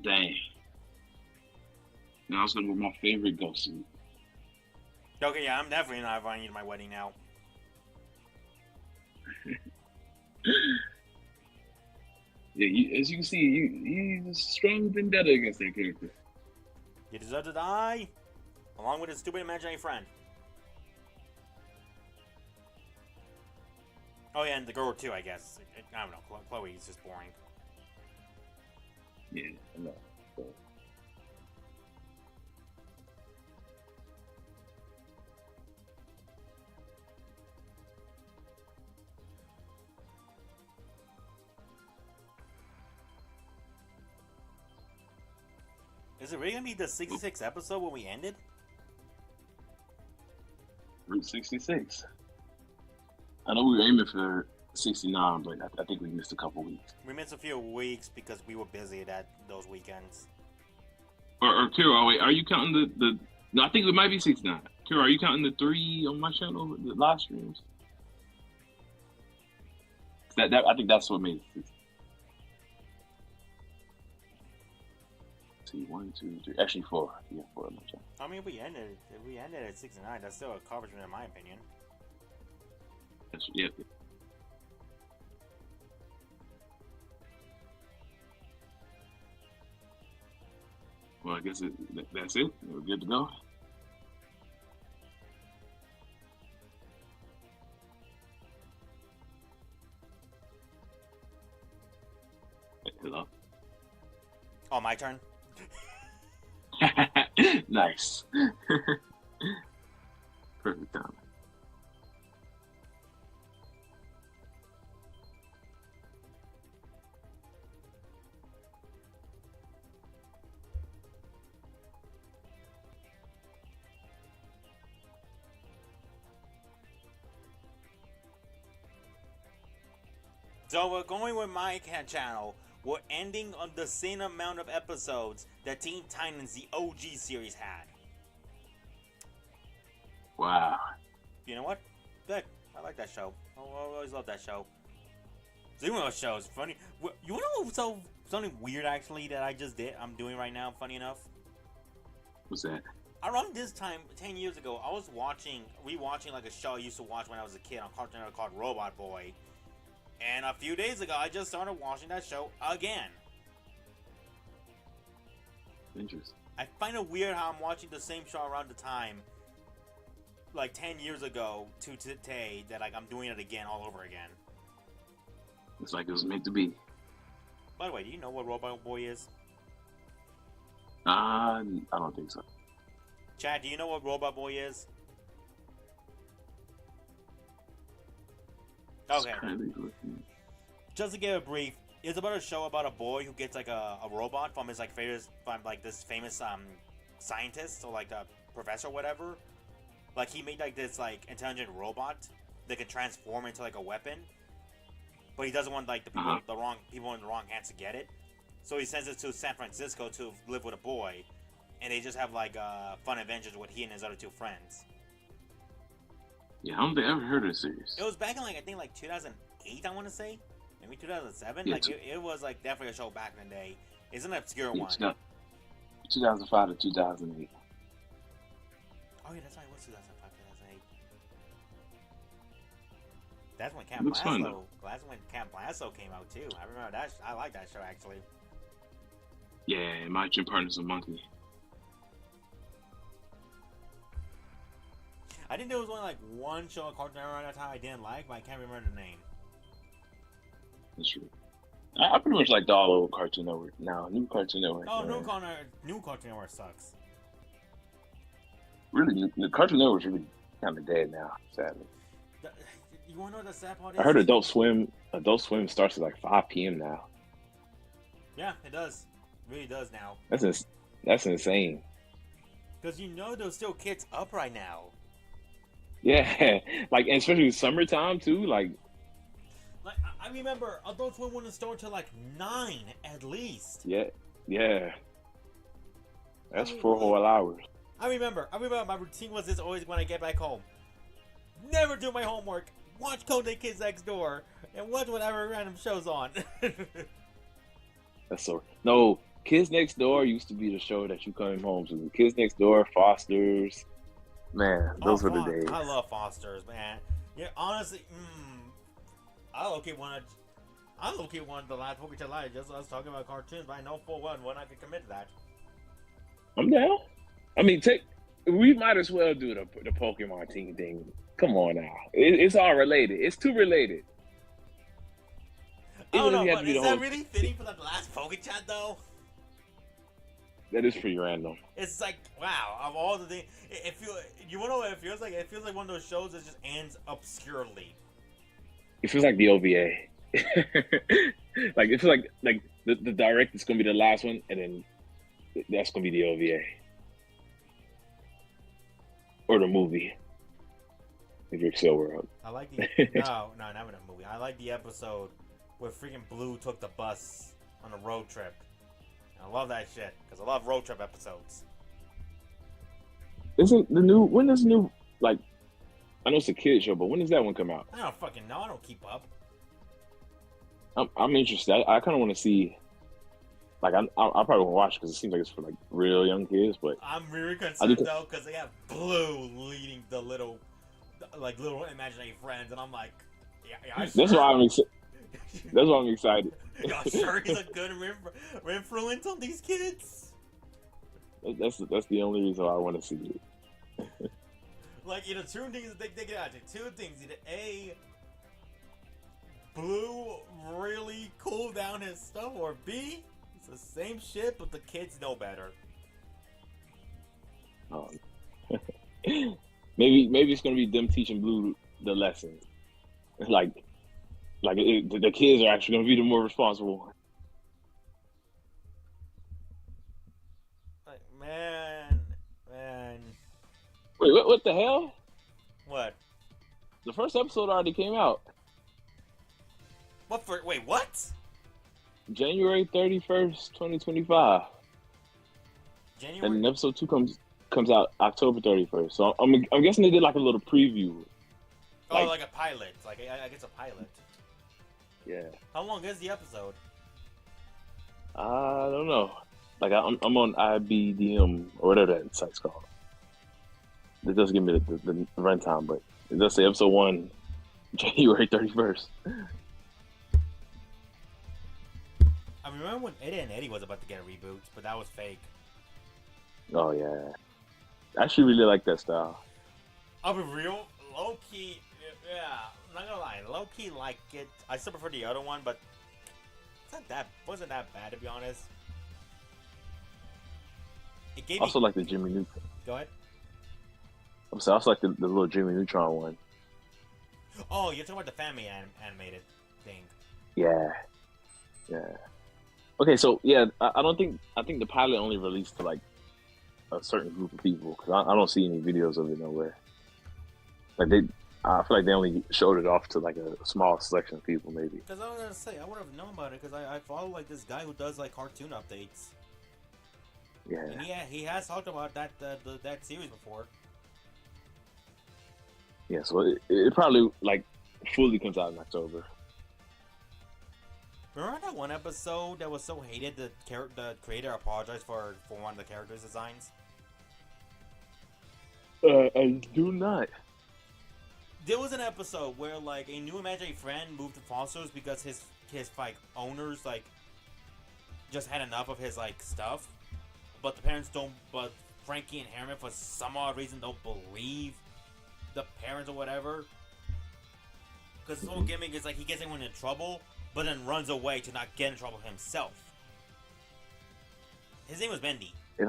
Dang. Now I was gonna wear my favorite ghost suit. Okay, yeah, I'm definitely not inviting you to my wedding now. Yeah, as you can see, he's a strong vendetta against that character. You deserve to die. along with his stupid imaginary friend. Oh yeah, and the girl too, I guess. I don't know. Chloe's just boring. Yeah, I know. So, Is it really gonna be the 66th episode when we ended? Route 66. I know we were aiming for 69, but I think we missed a couple weeks. We missed a few weeks because we were busy those weekends. Or Kira, wait, are you counting the? No, I think it might be 69. Kira, are you counting the 3 on my channel, the live streams? That I think that's what made it 60. See, 1, 2, 3. Actually, 4. Yeah, 4 on my channel. I mean, if we ended at 69, that's still a accomplishment in my opinion. Yeah. Well, I guess that's it. We're good to go. Hello. Oh, my turn? Nice. Perfect time. So we're going with my channel. We're ending on the same amount of episodes that Teen Titans, the OG series, had. Wow. You know what? Good. I like that show. I always love that show. Speaking of shows, funny. You want to know something weird actually that I just did? I'm doing right now. Funny enough. What's that? Around this time, 10 years ago, I was rewatching like a show I used to watch when I was a kid on Cartoon Network called Robot Boy. And a few days ago, I just started watching that show again. Interesting. I find it weird how I'm watching the same show around the time, like 10 years ago to today, that like I'm doing it again all over again. It's like it was meant to be. By the way, do you know what Robot Boy is? I don't think so. Chad, do you know what Robot Boy is? Okay. Just to give a brief, it's about a show about a boy who gets like a robot from his like this famous scientist or like a professor or whatever. Like he made like this like intelligent robot that could transform into like a weapon, but he doesn't want like the people in the wrong hands to get it. So he sends it to San Francisco to live with a boy, and they just have like fun adventures with he and his other two friends. Yeah, I don't think I ever heard of the series. It was back in like I think like 2008, I want to say, maybe 2007. Yeah, like it was like definitely a show back in the day. It's an obscure one. 2005 to 2008. Oh yeah, that's right. It was 2005, 2008. That's when Camp Blasto. That's when Camp Blasto came out too. I remember that. I like that show actually. Yeah, my gym partner's a monkey. I think there was only like one show on Cartoon Network at that time I didn't like, but I can't remember the name. That's true. I pretty much liked all old Cartoon Network. Now, new Cartoon Network. Oh, new Cartoon Network sucks. Really, the Cartoon Network's really kind of dead now, sadly. You want to know what the sad part is? I heard Adult Swim starts at like 5 p.m. now. Yeah, it does. It really does now. That's insane. Because you know there's still kids up right now. Yeah, like and especially summertime too. Like I remember Adult Swim wouldn't start till like 9 at least. Yeah. That's 4 whole hours. I remember my routine was this always when I get back home. Never do my homework. Watch Code Kids Next Door and watch whatever random show's on. That's so no. Kids Next Door used to be the show that you came home to. Kids Next Door, Foster's. Man, those were the days. I love Foster's, man. Yeah, honestly, I locate one of the last Pokechat Live just us talking about cartoons, but I know full well when I can commit to that. I'm down. I mean, We might as well do the Pokemon team thing. Come on now, it's all related. It's too related. I It don't doesn't know, have to but be is the that whole. really fitting for the last Pokechat though? That is pretty random. It's like, wow, of all the things, it feel you wanna know what it feels like? It feels like one of those shows that just ends obscurely. It feels like the OVA. Like it feels like the direct is gonna be the last one, and then that's gonna be the OVA or the movie. If you're still world. I like the not in a movie. I like the episode where freaking Blue took the bus on a road trip. I love that shit because I love road trip episodes. Isn't the new when is the new like I know it's a kid show, but when does that one come out? I don't fucking know. I don't keep up. I'm interested. I kind of want to see. Like I probably won't watch because it seems like it's for like real young kids. But I'm really I do. concerned though because they have Blue leading the little imaginary friends, and I'm like, yeah, That's sure. why I'm excited. That's why I'm excited. Y'all sure he's a good influence on these kids? That's the only reason why I want to see it. Like, two things that they get out of two things. Either A, Blue really cooled down his stuff, or B, it's the same shit, but the kids know better. Maybe it's gonna be them teaching Blue the lessons. The kids are actually gonna be the more responsible one. Like, man. Wait, what the hell? What? The first episode already came out. Wait, what? January 31st, 2025. January? And episode 2 comes out October 31st. So I'm guessing they did like a little preview. Like a pilot. Like, I guess a pilot. Yeah. How long is the episode? I don't know. Like I'm on IBDM or whatever that site's called. It does give me the runtime, but it does say episode 1, January 31st. I remember when Eddie and Eddie was about to get a reboot, but that was fake. Oh yeah. I actually really like that style. I'll be real, low key, yeah, I'm not gonna lie, low key like it. I still prefer the other one, but wasn't that bad to be honest. It gave also me... like the Jimmy Neutron. Go ahead. I also like the little Jimmy Neutron one. Oh, you're talking about the family animated thing. Yeah. Okay, so yeah, I think the pilot only released to like a certain group of people because I don't see any videos of it nowhere. Like I feel like they only showed it off to like a small selection of people, maybe. Because I was gonna say I would have known about it because I follow like this guy who does like cartoon updates. Yeah. And he has talked about that series before. Yeah, so it probably like fully comes out in October. Remember that one episode that was so hated the creator apologized for one of the characters' designs? I do not. There was an episode where like a new imaginary friend moved to Foster's because his like owners like just had enough of his like stuff, but the parents don't. But Frankie and Harriman for some odd reason don't believe the parents or whatever. Because his whole gimmick is like he gets everyone in trouble, but then runs away to not get in trouble himself. His name was Bendy. If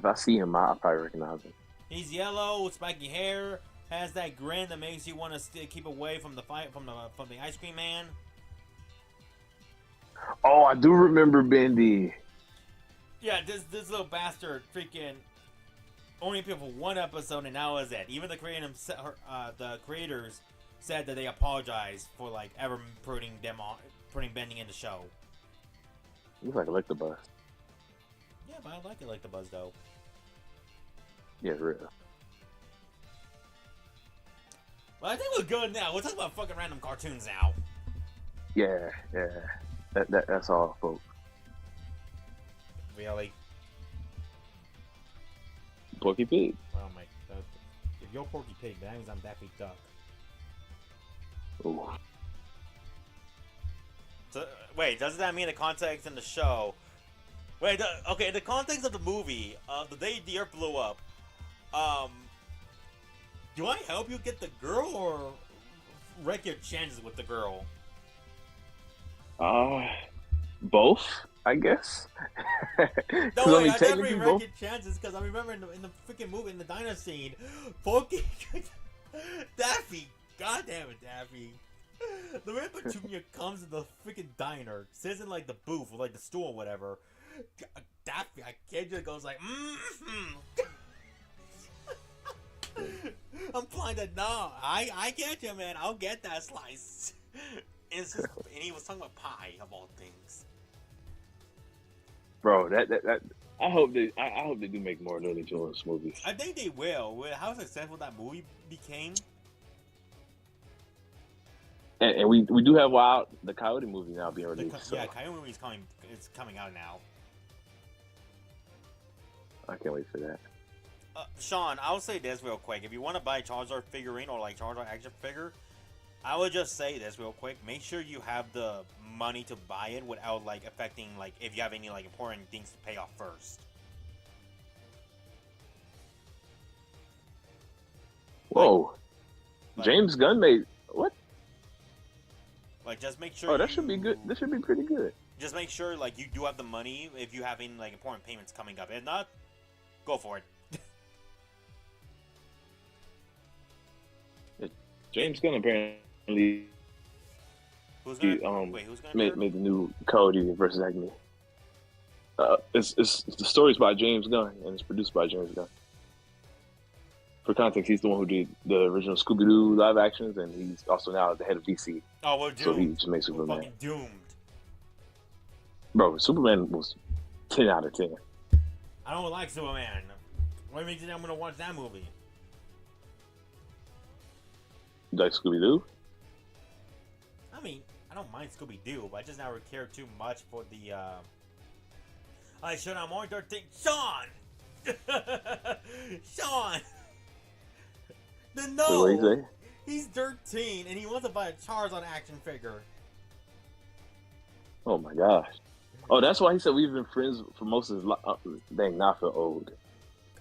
I see him, I'll probably recognize him. He's yellow, with spiky hair, has that grin that makes you want to keep away from the fight from the ice cream man. Oh, I do remember Bendy. Yeah, this little bastard freaking only appeared for one episode, and that was it. Even the creators said that they apologized for like ever putting Bendy in the show. Looks like Electabuzz. Yeah, but I like it like the Buzz though. Yeah, real. Well, I think we're good now. We'll talk about fucking random cartoons now. Yeah. That's all, folks. Really? Porky Pig. Oh my god. If you're Porky Pig, that means I'm Daffy Duck. Ooh. So, wait, doesn't that mean the context in the show, Wait, okay. In the context of the movie, the day the Earth blew up, um, do I help you get the girl or wreck your chances with the girl? Uh, both, I guess. No Because I way, mean, I definitely technically, wreck both. your chances because I remember in the freaking movie in the diner scene, Poke, Daffy, God damn it, Daffy. The way Petunia comes in the freaking diner, sits in like the booth or like the stool or whatever. Daffy, I can't just goes like, I'm flying that. No, I get you, man. I'll get that slice. And he was talking about pie of all things. Bro, that I hope they do make more Looney Tunes movies. I think they will. With how successful that movie became. And we do have the Coyote movie now being released. So Yeah, Coyote movie is coming. It's coming out now. I can't wait for that. Sean, I'll say this real quick. If you want to buy a Charizard figurine or like Charizard action figure, I would just say this real quick. Make sure you have the money to buy it without like affecting like if you have any like important things to pay off first. Whoa, Like, James Gunn made what? Like just make sure. Oh, that should be good. This should be pretty good. Just make sure like you do have the money if you have any like important payments coming up. If not, go for it. James Gunn apparently Who's gonna made the new Cody versus Acme. It's the story's by James Gunn and it's produced by James Gunn. For context, he's the one who did the original Scooby-Doo live actions, and he's also now the head of DC. Oh, we're doomed. So he just makes We're Superman. fucking doomed. Bro, Superman was 10 out of 10. I don't like Superman. What makes you think I'm gonna watch that movie? You like Scooby-Doo? I mean, I don't mind Scooby-Doo, but I just never cared too much for the, I should have more 13. Sean! Sean! No! Wait, what do you say? He's 13 and he wants to buy a Charizard action figure. Oh my gosh. Oh, that's why he said we've been friends for most of his life. Dang, now I feel old.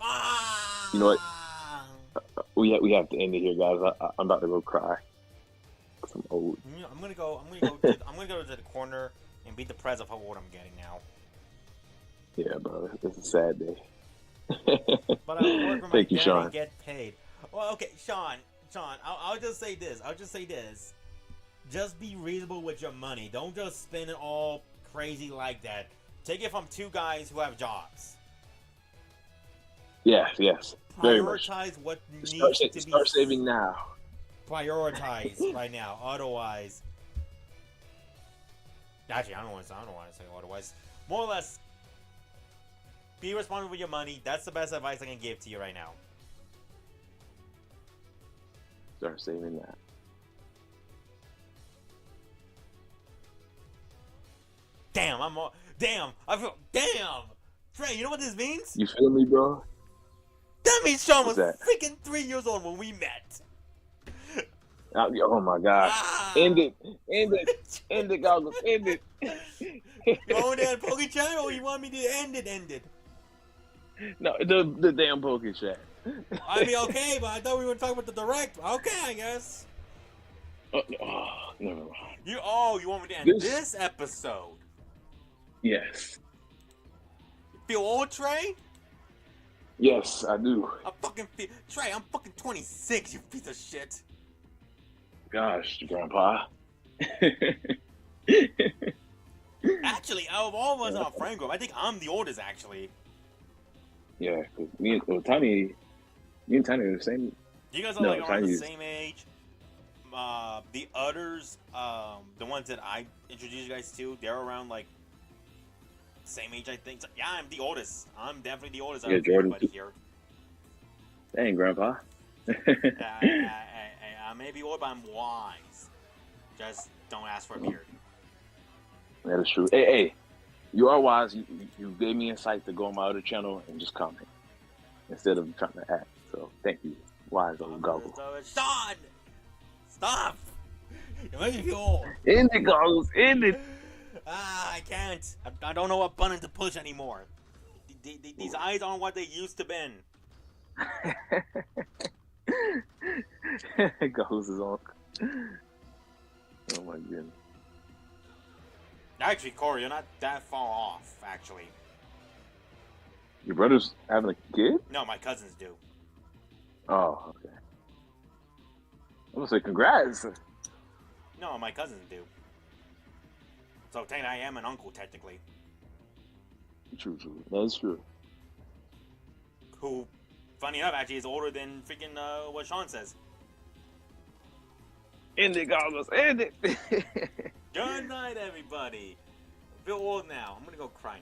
Ah! You know what? We have to end it here, guys. I'm about to go cry. 'Cause I'm old. I'm gonna go to the corner and be depressed of how old I'm getting now. Yeah, bro. It's a sad day. But I work with my Thank you, dad Sean. and get paid. Well, okay, Sean, I'll just say this. Just be reasonable with your money. Don't just spend it all crazy like that. Take it from two guys who have jobs. Yes. Very much. Prioritize what needs to be Start saving now. Prioritize right now. Otherwise, actually, I don't want to say otherwise. More or less, be responsible with your money. That's the best advice I can give to you right now. Start saving that. Damn, Trey, you know what this means? You feel me, bro? That means Sean was What's that? freaking 3 years old when we met. Oh my gosh. Ah. End it, goggles, end it. Go in there and Pokechat, or you want me to end it? No, the damn Pokechat. I mean, okay, but I thought we were talking about the direct. Okay, I guess. Never mind. You want me to end this episode? Yes. Feel old, Trey? Yes, I do. Trey, I'm fucking 26, you piece of shit. Gosh, Grandpa. Actually, out of all of us in our friend group, I think I'm the oldest, actually. Yeah, because me and Tiny are the same. You guys are around the same age. The others, the ones that I introduced you guys to, they're around like same age, I think. So, yeah, I'm the oldest. I'm definitely the oldest out of everybody here. Dang, Grandpa. I may be old, but I'm wise. Just don't ask for a beard. That is true. Hey, you are wise. You gave me insight to go on my other channel and just comment instead of trying to act. So thank you, wise old Goggle. Sean, stop! You're making me feel old. End it, Goggles. End it. I can't. I don't know what button to push anymore. These eyes aren't what they used to been. Goes his on. Oh my goodness. Actually, Corey, you're not that far off, actually. Your brother's having a kid? No, my cousins do. Oh, okay. I'm gonna say congrats. No, my cousins do. So, technically, I am an uncle, technically. True. That's true. Who, funny enough, actually is older than freaking what Sean says. End it, goggles. End it. Good night, everybody. I feel old now. I'm gonna go cry now.